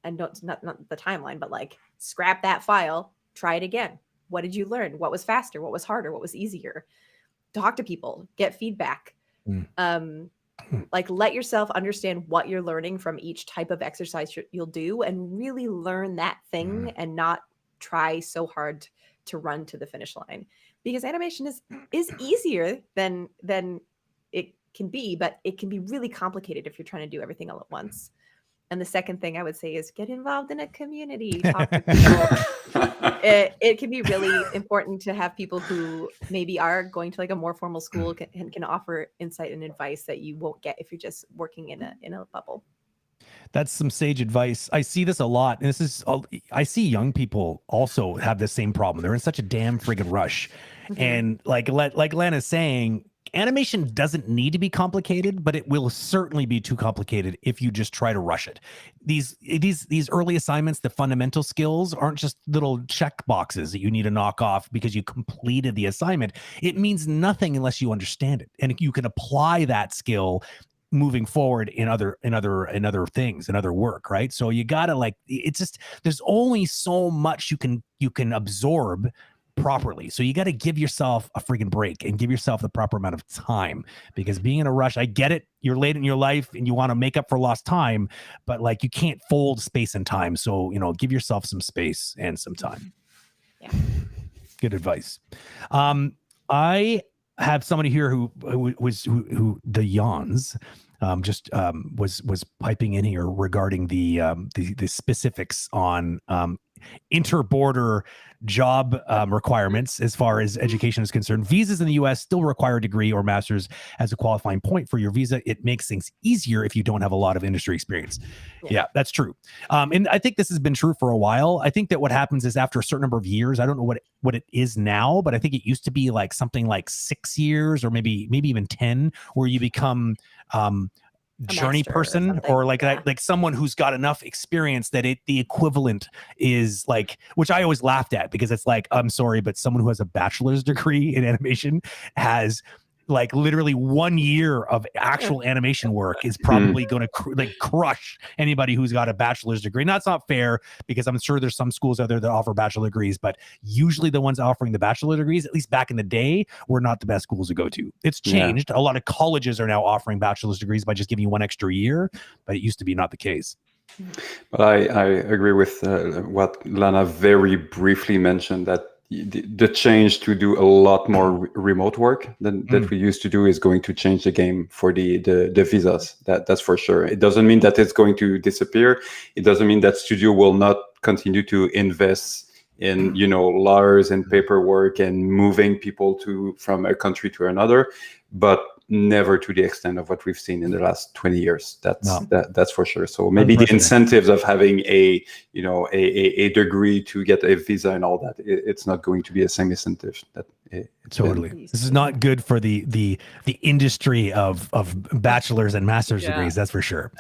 and not the timeline, but like scrap that file, try it again. What did you learn? What was faster? What was harder? What was easier? Talk to people, get feedback. Like let yourself understand what you're learning from each type of exercise you'll do, and really learn that thing and not try so hard to run to the finish line, because animation is easier than it can be, but it can be really complicated if you're trying to do everything all at once. And the second thing I would say is get involved in a community. Talk to people. It can be really important to have people who maybe are going to like a more formal school and can offer insight and advice that you won't get if you're just working in a bubble. That's some sage advice. I see this a lot. And I see young people also have the same problem. They're in such a damn friggin' rush. And like Lana's saying, animation doesn't need to be complicated, but it will certainly be too complicated if you just try to rush it. These early assignments, the fundamental skills, aren't just little check boxes that you need to knock off because you completed the assignment. It means nothing unless you understand it, and you can apply that skill moving forward in other things, in other work, right? So you gotta it's just, there's only so much you can absorb properly. So you got to give yourself a freaking break and give yourself the proper amount of time, because being in a rush, I get it. You're late in your life and you want to make up for lost time, but like you can't fold space and time. So, give yourself some space and some time. Yeah. Good advice. I have somebody here who the yawns was piping in here regarding the specifics on interborder job requirements as far as education is concerned. Visas in the U.S. still require a degree or master's as a qualifying point for your visa. It makes things easier if you don't have a lot of industry experience. Yeah, that's true. And I think this has been true for a while. I think that what happens is after a certain number of years, I don't know what it is now, but I think it used to be like something like 6 years or maybe even 10, where you become journey person or like someone who's got enough experience that the equivalent is like, which I always laughed at, because it's like, I'm sorry, but someone who has a bachelor's degree in animation has like literally 1 year of actual animation work is probably going to crush anybody who's got a bachelor's degree. Now, it's not fair, because I'm sure there's some schools out there that offer bachelor degrees, but usually the ones offering the bachelor degrees, at least back in the day, were not the best schools to go to. It's changed. A lot of colleges are now offering bachelor's degrees by just giving you 1 extra year, but it used to be not the case. But I agree with what Lana very briefly mentioned, that the change to do a lot more remote work than that we used to do is going to change the game for the visas. That's for sure. It doesn't mean that it's going to disappear. It doesn't mean that studio will not continue to invest in lawyers and paperwork and moving people from a country to another, but never to the extent of what we've seen in the last 20 years. That's for sure. So maybe the incentives of having a degree to get a visa and all that, it's not going to be the same incentive. Totally. This is not good for the industry of bachelor's and master's degrees, that's for sure.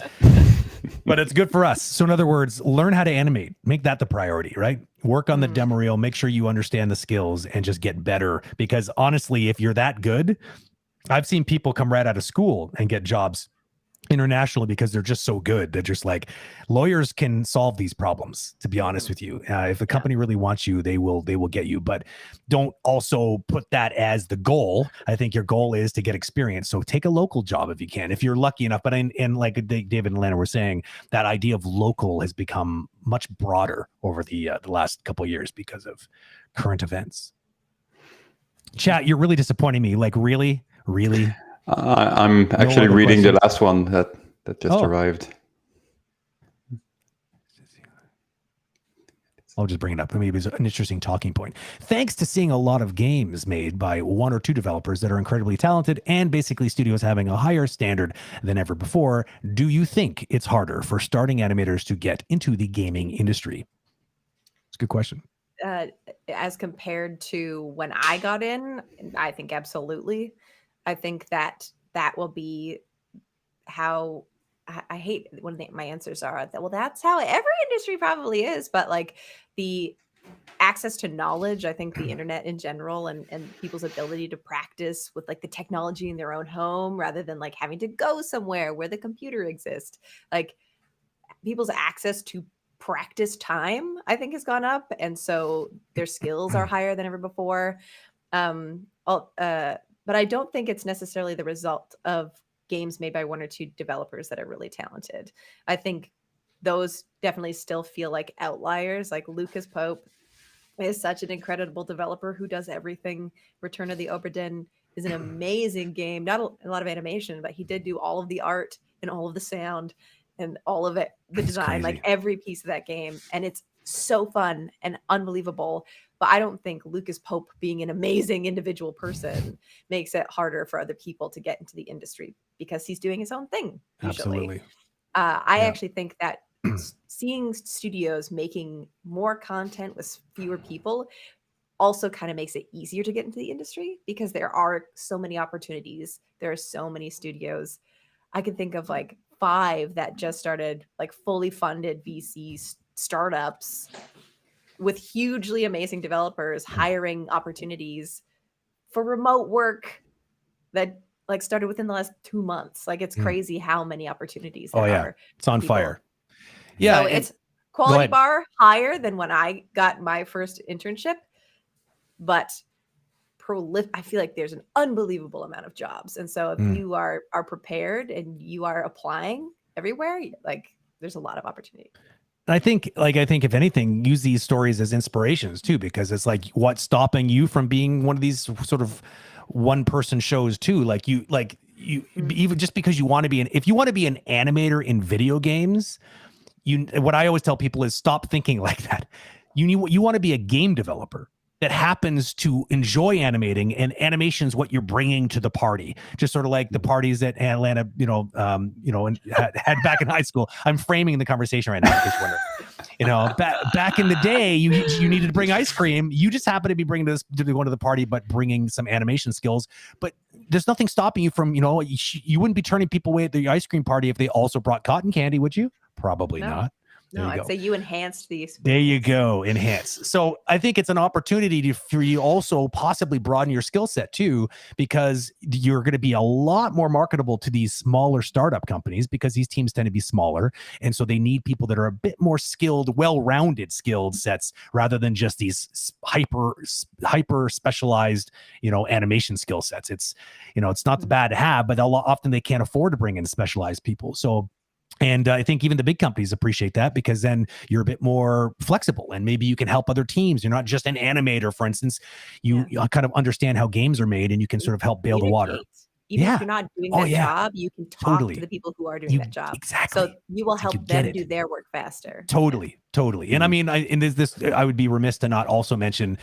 But it's good for us. So in other words, learn how to animate. Make that the priority, right? Work on the demo reel. Make sure you understand the skills and just get better. Because honestly, if you're that good, I've seen people come right out of school and get jobs internationally because they're just so good. They're just like, lawyers can solve these problems, to be honest with you. If a company really wants you, they will get you, but don't also put that as the goal. I think your goal is to get experience. So take a local job if you can, if you're lucky enough. But in like David and Lana were saying, that idea of local has become much broader over the last couple of years because of current events. Chat, you're really disappointing me. Like, really? I'm actually reading the last one that just arrived. I'll just bring it up. Maybe it's an interesting talking point. Thanks to seeing a lot of games made by one or two developers that are incredibly talented and basically studios having a higher standard than ever before, do you think it's harder for starting animators to get into the gaming industry? It's a good question. As compared to when I got in, I think absolutely. I think that will be how I hate when my answers are that, well, that's how every industry probably is, but like the access to knowledge, I think the internet in general and people's ability to practice with like the technology in their own home rather than like having to go somewhere where the computer exists, like people's access to practice time, I think, has gone up. And so their skills are higher than ever before. But I don't think it's necessarily the result of games made by one or two developers that are really talented. I think those definitely still feel like outliers. Like Lucas Pope is such an incredible developer who does everything. Return of the Obra Dinn is an amazing game. Not a lot of animation, but he did do all of the art and all of the sound and all of it, the design, like every piece of that game. And it's so fun and unbelievable. But I don't think Lucas Pope being an amazing individual person makes it harder for other people to get into the industry because he's doing his own thing. Usually. Absolutely. I actually think that seeing studios making more content with fewer people also kind of makes it easier to get into the industry because there are so many opportunities. There are so many studios. I can think of like 5 that just started like fully funded VC startups with hugely amazing developers hiring opportunities for remote work that like started within the last 2 months. Like it's crazy how many opportunities there are. It's on fire. Yeah. So it's quality bar higher than when I got my first internship, but I feel like there's an unbelievable amount of jobs. And so if you are prepared and you are applying everywhere, like there's a lot of opportunity. I think if anything, use these stories as inspirations too, because it's like what's stopping you from being one of these sort of one person shows too. Like you even just because you want to be if you want to be an animator in video games, what I always tell people is stop thinking like that. You want to be a game developer that happens to enjoy animating, and animation is what you're bringing to the party. Just sort of like the parties that Atlanta, and had back in high school. I'm framing the conversation right now. Back in the day, you needed to bring ice cream. You just happen to be bringing this to going to the party, but bringing some animation skills. But there's nothing stopping you from, you wouldn't be turning people away at the ice cream party if they also brought cotton candy, would you? Probably not. No, I'd say you enhanced the experience. There you go, enhance. So I think it's an opportunity for you also possibly broaden your skill set too, because you're going to be a lot more marketable to these smaller startup companies because these teams tend to be smaller. And so they need people that are a bit more skilled, well-rounded skilled sets rather than just these hyper specialized, animation skill sets. It's not bad to have, but often they can't afford to bring in specialized people. So and I think even the big companies appreciate that because then you're a bit more flexible and maybe you can help other teams. You're not just an animator, for instance. You kind of understand how games are made and you can sort of help bail the water. Even if you're not doing that job, you can talk to the people who are doing that job. Exactly. So you will help them do their work faster. Totally. And I mean, I would be remiss to not also mention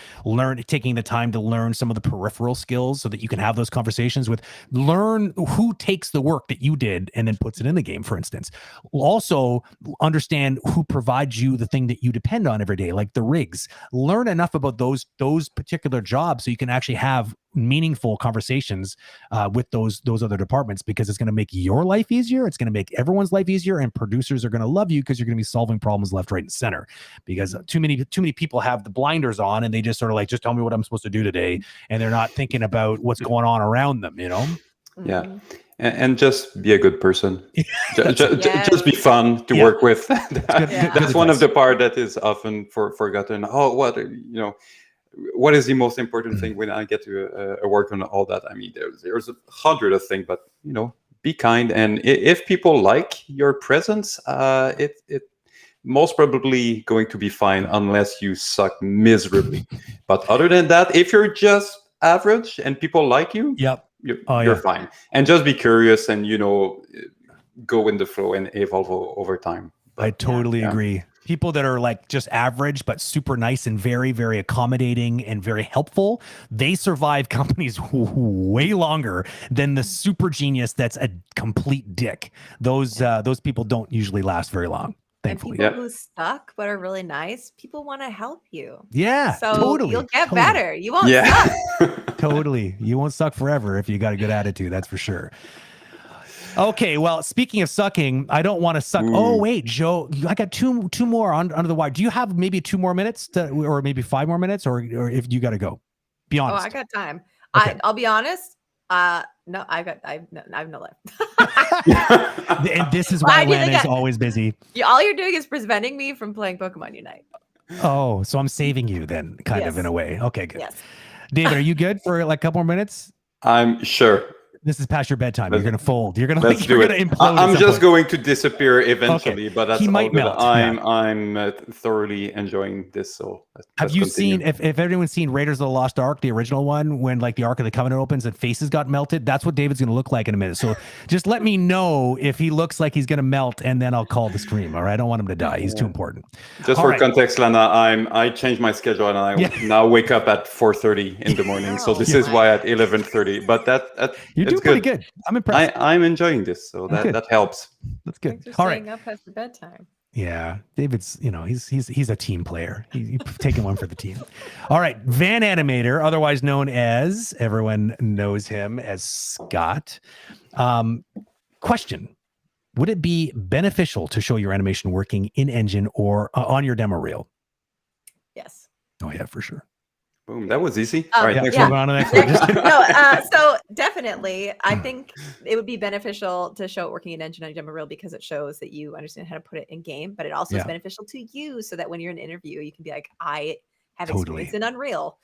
taking the time to learn some of the peripheral skills so that you can have those conversations learn who takes the work that you did and then puts it in the game, for instance. Also understand who provides you the thing that you depend on every day, like the rigs. Learn enough about those particular jobs so you can actually have meaningful conversations with those other departments, because it's going to make your life easier. It's going to make everyone's life easier, and producers are going to love you because you're going to be solving problems left, right, and center. Because too many people have the blinders on and they just sort of like, just tell me what I'm supposed to do today, and they're not thinking about what's going on around them. Yeah. And just be a good person. Yes. Just be fun to work with. That's one of the part that is often forgotten. Oh, what is the most important thing when I get to work on all that? I mean, there's 100 of things, but be kind, and if people like your presence, it most probably going to be fine unless you suck miserably. But other than that, if you're just average and people like you, you're fine. And just be curious and go in the flow and evolve over time. But, I totally agree. People that are like just average but super nice and very, very accommodating and very helpful, they survive companies way longer than the super genius that's a complete dick. Those people don't usually last very long. Thankfully. And people who suck but are really nice, people want to help you. Yeah, so totally. You'll get better. You won't suck. Totally. You won't suck forever if you got a good attitude. That's for sure. Okay, well, speaking of sucking, I don't want to suck. Ooh. Oh, wait, Joe, I got two more under the wire. Do you have maybe 2 more minutes or maybe 5 more minutes or if you got to go? Be honest. Oh, I got time. Okay. I'll be honest. No, I've no life. And this is why Lana is always busy. All you're doing is preventing me from playing Pokemon Unite. Oh, so I'm saving you then, kind of in a way. Okay, good. Yes. David, are you good for like a couple more minutes? I'm sure. This is past your bedtime. You're going to fold. You're going to implode. I'm just going to disappear eventually, but that's he might all good. melt. I'm thoroughly enjoying this. So have you seen, if everyone's seen Raiders of the Lost Ark, the original one, when like the Ark of the Covenant opens and faces got melted? That's what David's going to look like in a minute. So just let me know if he looks like he's going to melt, and then I'll call the stream. All right. I don't want him to die. He's too important. Just for context, Lana, I changed my schedule and I now wake up at 4:30 in the morning. So this is why at 11:30. But you're doing pretty good. I'm impressed. I'm enjoying this, so that helps. That's good. All right. Up past the bedtime. Yeah, David's. He's a team player. He's taking one for the team. All right, Van Animator, otherwise known as, everyone knows him as Scott. Question: would it be beneficial to show your animation working in engine or on your demo reel? Yes. Oh yeah, for sure. Boom, that was easy. All right, next one. On the next one. So definitely, I think it would be beneficial to show it working in engine on demo reel because it shows that you understand how to put it in game, but it also is beneficial to you so that when you're in an interview, you can be like, I have experience in Unreal.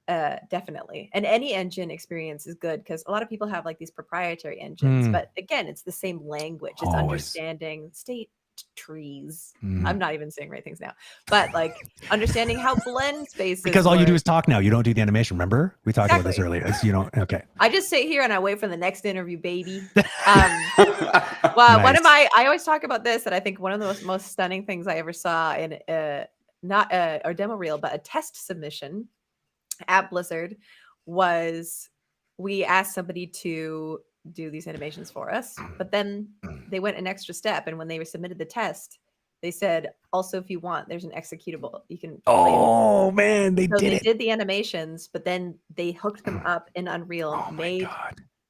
Definitely. And any engine experience is good because a lot of people have like these proprietary engines, but again, it's the same language. It's understanding state trees. I'm not even saying right things now, but like understanding how blend spaces because all you do is talk now. You don't do the animation. Remember, we talked about this earlier. You don't. Okay. I just sit here and I wait for the next interview, baby. Well, one of I always talk about this, and I think one of the most stunning things I ever saw in not a demo reel, but a test submission at Blizzard was we asked somebody to do these animations for us, but then they went an extra step, and when they submitted the test, they said, also, if you want, there's an executable you can play man, they did the animations, but then they hooked them up in Unreal and made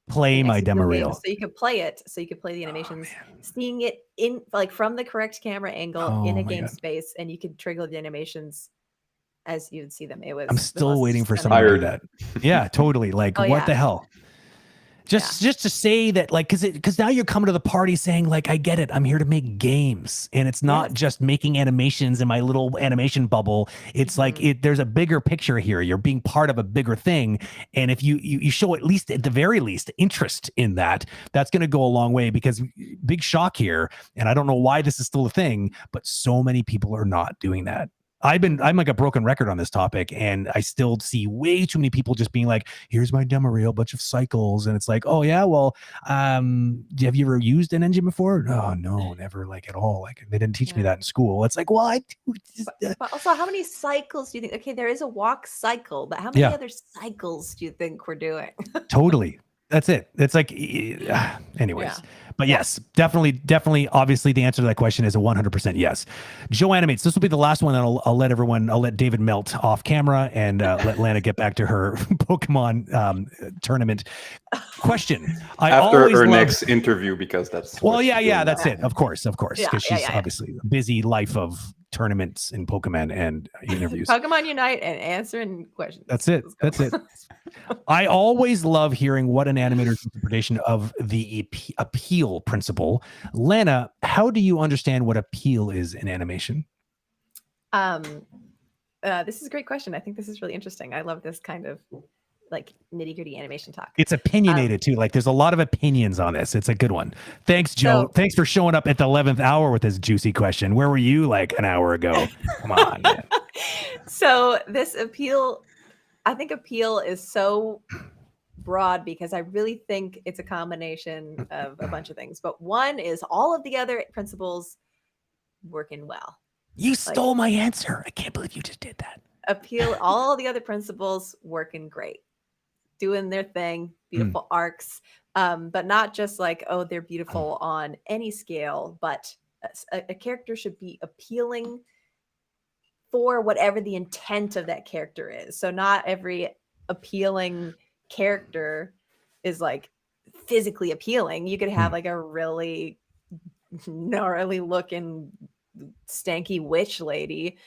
play my demo reel so you could play it, so you could play the animations, seeing it in like from the correct camera angle in a game space, and you could trigger the animations as you'd see them. I'm still waiting for someone to do that. Yeah, totally. Like what the hell? Just to say that, like, because now you're coming to the party saying, like, I get it. I'm here to make games, and it's not just making animations in my little animation bubble. It's like there's a bigger picture here. You're being part of a bigger thing, and if you show at the very least interest in that, that's going to go a long way. Because big shock here, and I don't know why this is still a thing, but so many people are not doing that. I'm like a broken record on this topic, and I still see way too many people just being like, here's my demo reel, bunch of cycles. And it's like, oh yeah, well, have you ever used an engine before? Oh no, never, like at all. Like they didn't teach me that in school. It's like, well, I do. But also, how many cycles do you think? Okay, there is a walk cycle, but how many other cycles do you think we're doing? Totally. That's it. It's like, anyways. But yes, definitely. Obviously, the answer to that question is a 100% yes. Joe Animates. This will be the last one. And I'll let David melt off camera and let Lana get back to her Pokemon tournament question. After her next interview, because that's that's it. Of course, because she's obviously a busy life of tournaments in Pokemon and interviews. Pokemon Unite and answering questions. That's it. I always love hearing what an animator's interpretation of the appeal principle. Lana, how do you understand what appeal is in animation? This is a great question. I think this is really interesting. I love this kind of like nitty gritty animation talk. It's opinionated too. Like there's a lot of opinions on this. It's a good one. Thanks, Joe. Thanks for showing up at the 11th hour with this juicy question. Where were you like an hour ago? Come on. Man. So this appeal, I think appeal is so broad because I really think it's a combination of a bunch of things. But one is all of the other principles working well. You stole my answer. I can't believe you just did that. Appeal, all the other principles working great. Doing their thing, beautiful arcs, but not just like, oh, they're beautiful on any scale, but a character should be appealing for whatever the intent of that character is. So not every appealing character is like physically appealing. You could have like a really gnarly looking stanky witch lady,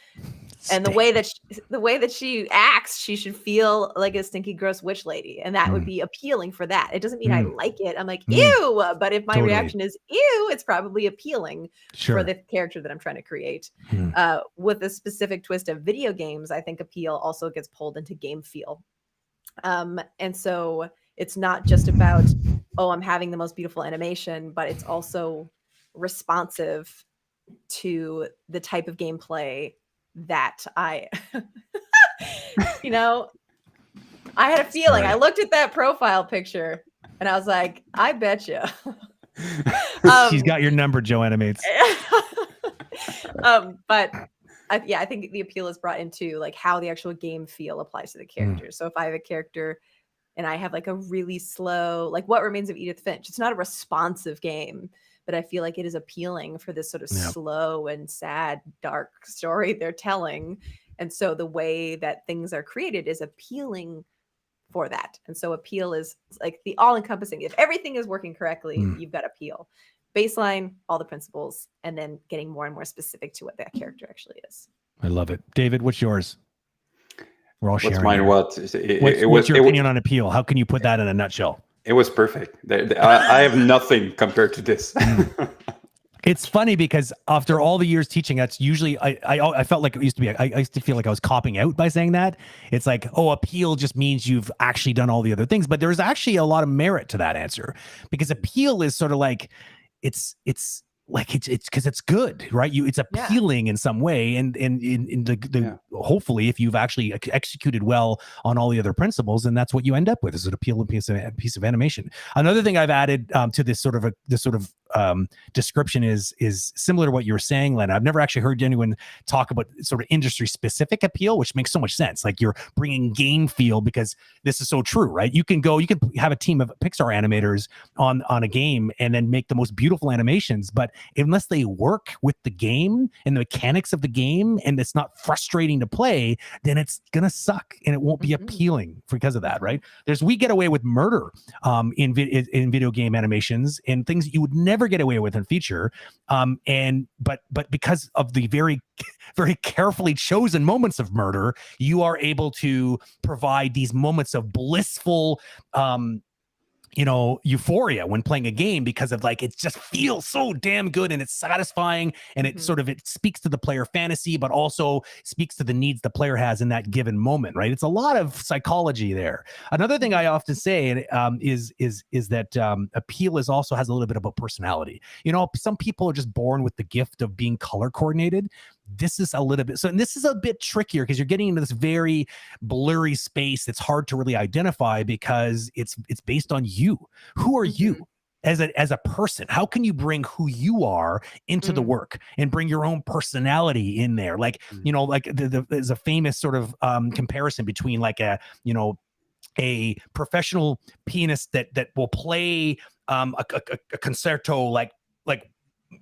and the way that she acts, she should feel like a stinky gross witch lady, and that would be appealing for that. It doesn't mean I like it. I'm like ew, but if my reaction is ew, it's probably appealing for the character that I'm trying to create. With a specific twist of video games, I think appeal also gets pulled into game feel, and so it's not just about, oh, I'm having the most beautiful animation, but it's also responsive to the type of gameplay that I, I had a feeling. I looked at that profile picture and I was like, I bet you. She's got your number, Joe Animates. But I think the appeal is brought into like how the actual game feel applies to the character. So if I have a character and I have like a really slow, like What Remains of Edith Finch, it's not a responsive game, but I feel like it is appealing for this sort of slow and sad, dark story they're telling. And so the way that things are created is appealing for that. And so appeal is like the all-encompassing. If everything is working correctly, you've got appeal. Baseline, all the principles, and then getting more and more specific to what that character actually is. I love it. David, what's yours? We're all sharing. What's mine? What's your opinion on appeal? How can you put that in a nutshell? It was perfect. I have nothing compared to this. It's funny because after all the years teaching, that's usually I felt like it used to be. I used to feel like I was copping out by saying that. It's like, oh, appeal just means you've actually done all the other things, but there's actually a lot of merit to that answer, because appeal is sort of like it's like it's because it's good, right? It's appealing in some way, and in the hopefully, if you've actually executed well on all the other principles, and that's what you end up with is an appealing piece of animation. Another thing I've added to this sort of description is similar to what you were saying, Lena. I've never actually heard anyone talk about sort of industry specific appeal, which makes so much sense. Like you're bringing game feel, because this is so true, right? You can have a team of Pixar animators on a game and then make the most beautiful animations, but unless they work with the game and the mechanics of the game and it's not frustrating to play, then it's gonna suck and it won't be appealing because of that, right? We get away with murder in video game animations and things that you would never get away with in feature, but because of the very very carefully chosen moments of murder, you are able to provide these moments of blissful euphoria when playing a game, because of like it just feels so damn good and it's satisfying, and it speaks to the player fantasy, but also speaks to the needs the player has in that given moment, right? It's a lot of psychology there. Another thing I often say is that appeal also has a little bit of a personality. Some people are just born with the gift of being color coordinated. This is a little bit and this is a bit trickier because you're getting into this very blurry space that's hard to really identify, because it's based on you. Who are you as a person? How can you bring who you are into the work and bring your own personality in there? Like, like there's a famous sort of comparison between like a professional pianist that will play a concerto like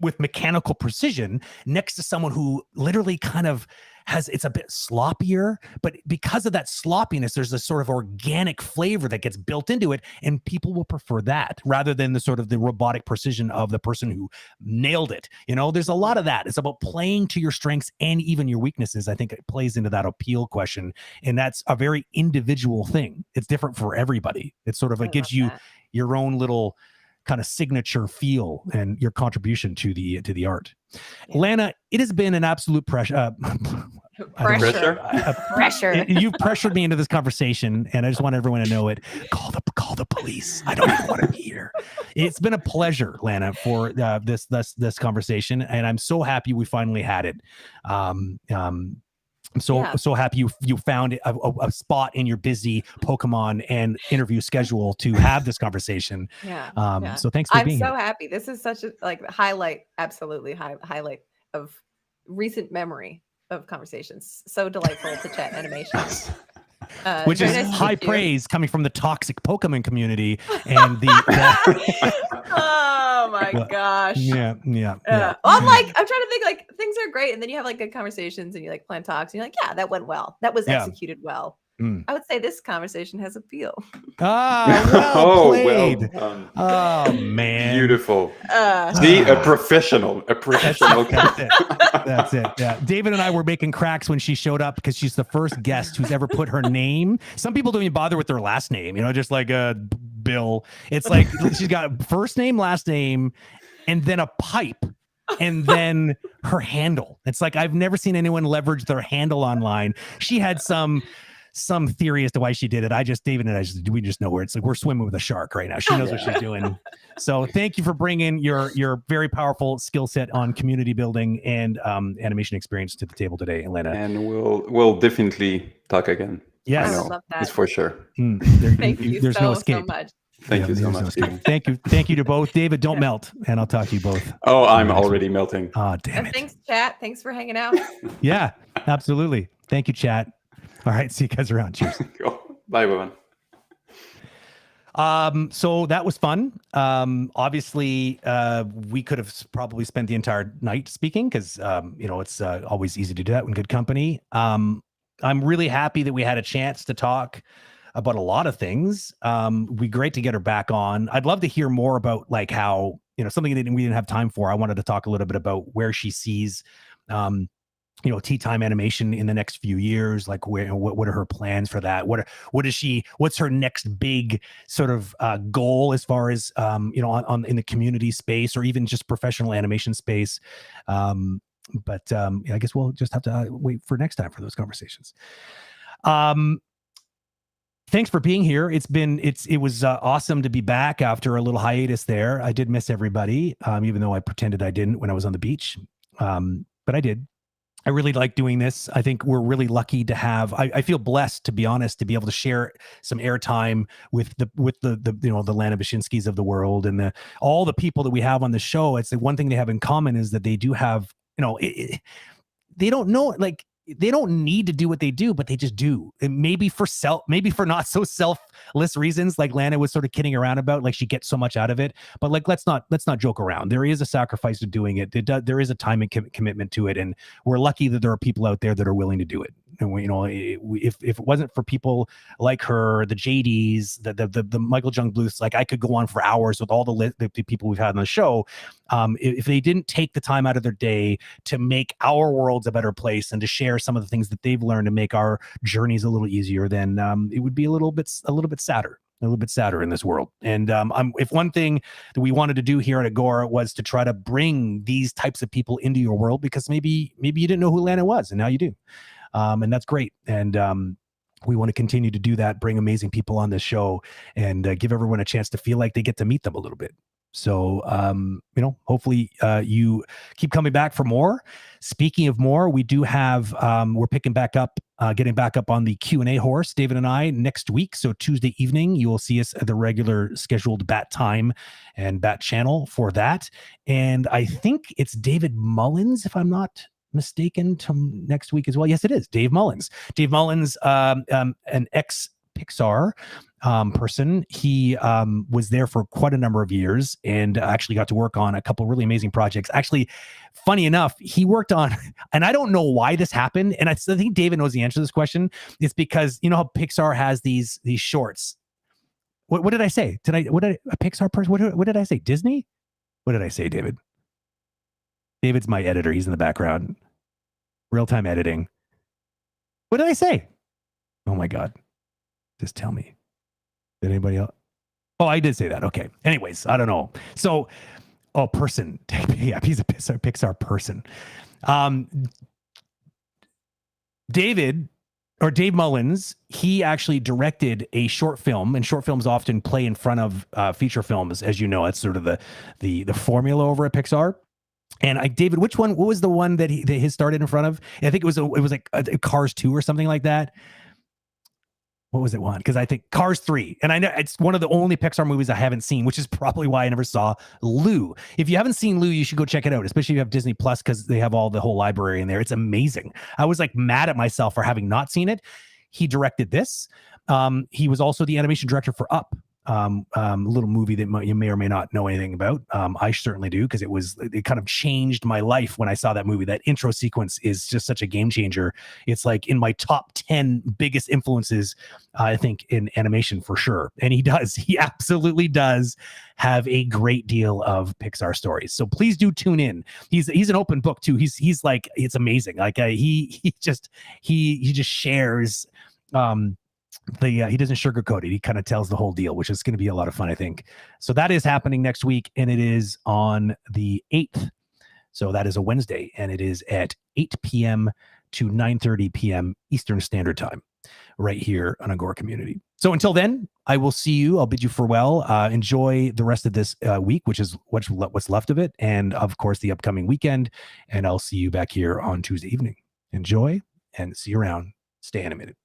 with mechanical precision next to someone who literally kind of it's a bit sloppier, but because of that sloppiness, there's a sort of organic flavor that gets built into it, and people will prefer that rather than the sort of the robotic precision of the person who nailed it. There's a lot of that. It's about playing to your strengths and even your weaknesses. I think it plays into that appeal question, and that's a very individual thing. It's different for everybody. It's sort of, it gives you your own little kind of signature feel and your contribution to the art. Yeah. Lana, it has been an absolute pressure. You've pressured me into this conversation, and I just want everyone to know it. Call the police. I don't even want to be here. It's been a pleasure, Lana, for this conversation, and I'm so happy we finally had it. I'm so happy you found a spot in your busy Pokemon and interview schedule to have this conversation. So thanks for being here. I'm so happy. This is such a highlight, absolutely highlight of recent memory of conversations. So delightful to chat animation. Which is high praise coming from the toxic Pokemon community and the oh my gosh. Yeah. Well, I'm trying to think things are great, and then you have good conversations and you plan talks and you're yeah, that went well. That was executed well. I would say this conversation has appeal. Well played. Oh man, beautiful. See, a professional. That's it. Yeah, David and I were making cracks when she showed up because she's the first guest who's ever put her name. Some people don't even bother with their last name. Just like Bill. It's like she's got first name, last name, and then a pipe. And then her handle. It's like I've never seen anyone leverage their handle online. She had some theory as to why she did it. David and I we just know where it's like we're swimming with a shark right now. She knows what she's doing. So thank you for bringing your very powerful skill set on community building and animation experience to the table today, Lana. And we'll definitely talk again. Yes, I love that. It's for sure. Thank you. There's no escape. So much. Thank you so much. Thank you to both. David, don't melt, and I'll talk to you both. Oh, I'm already melting. Oh, damn it. Thanks, chat. Thanks for hanging out. Yeah, absolutely. Thank you, chat. All right, see you guys around. Cheers. Bye, everyone. So that was fun. Obviously, we could have probably spent the entire night speaking because, it's always easy to do that when good company. I'm really happy that we had a chance to talk about a lot of things. It'd be great to get her back on. I'd love to hear more about how, something that we didn't have time for. I wanted to talk a little bit about where she sees, tea time animation in the next few years. Like what are her plans for that? What's her next big sort of goal as far as in the community space or even just professional animation space. But I guess we'll just have to wait for next time for those conversations. Thanks for being here. It was awesome to be back after a little hiatus there. I did miss everybody, even though I pretended I didn't when I was on the beach. But I did. I really like doing this. I think we're really lucky to have. I feel blessed, to be honest, to be able to share some airtime with the Lana Bachynskis of the world and all the people that we have on the show. It's the one thing they have in common is that they do have. They don't know they don't need to do what they do, but they just do. And maybe for not so selfless reasons, like Lana was sort of kidding around about, like she gets so much out of it. But let's not joke around. There is a sacrifice to doing it. There is a time and commitment to it, and we're lucky that there are people out there that are willing to do it. And if it wasn't for people like her, the JDs, the Michael Jung Bluths, I could go on for hours with all the people we've had on the show. If they didn't take the time out of their day to make our worlds a better place and to share some of the things that they've learned to make our journeys a little easier, then it would be a little bit sadder. A little bit sadder in this world. And if one thing that we wanted to do here at Agora was to try to bring these types of people into your world, because maybe you didn't know who Lana was, and now you do. And that's great. And we want to continue to do that, bring amazing people on this show and give everyone a chance to feel like they get to meet them a little bit. So, hopefully you keep coming back for more. Speaking of more, we do have, we're picking back up, getting back up on the Q&A horse, David and I, next week. So Tuesday evening, you will see us at the regular scheduled bat time and bat channel for that. And I think it's David Mullins, if I'm not mistaken, to next week as well. Yes, it is Dave Mullins. Dave Mullins, an ex Pixar person. He was there for quite a number of years and actually got to work on a couple really amazing projects. Actually, funny enough, he worked on, and I don't know why this happened, and I think David knows the answer to this question. It's because you know how Pixar has these shorts. What did I say? A Pixar person? What did I say? Disney? What did I say, David? David's my editor. He's in the background. Real-time editing. What did I say? Oh my God. Just tell me. Did anybody else? Oh, I did say that. Okay. Anyways, I don't know. So, person. Yeah, he's a Pixar person. Dave Mullins, he actually directed a short film, and short films often play in front of feature films, as you know. It's sort of the formula over at Pixar. And David, what was the one that he started in front of? I think it was like Cars 2 or something like that. What was it one? Because I think Cars 3. And I know it's one of the only Pixar movies I haven't seen, which is probably why I never saw Lou. If you haven't seen Lou, you should go check it out, especially if you have Disney Plus, because they have the whole library in there. It's amazing. I was like mad at myself for having not seen it. He directed this. He was also the animation director for Up. Little movie that you may or may not know anything about. I certainly do, because it kind of changed my life when I saw that movie. That intro sequence is just such a game changer. It's like in my top 10 biggest influences, I think, in animation for sure. And he absolutely does have a great deal of Pixar stories. So please do tune in. He's an open book too. He's like, it's amazing. Like he just shares, he doesn't sugarcoat it. He kind of tells the whole deal, which is going to be a lot of fun, I think. So that is happening next week, and it is on the 8th. So that is a Wednesday, and it is at 8 p.m. to 9:30 p.m. Eastern Standard Time, right here on Agora.Community. So until then, I will see you. I'll bid you farewell. Enjoy the rest of this week, which is what's left of it, and of course the upcoming weekend. And I'll see you back here on Tuesday evening. Enjoy, and see you around. Stay animated.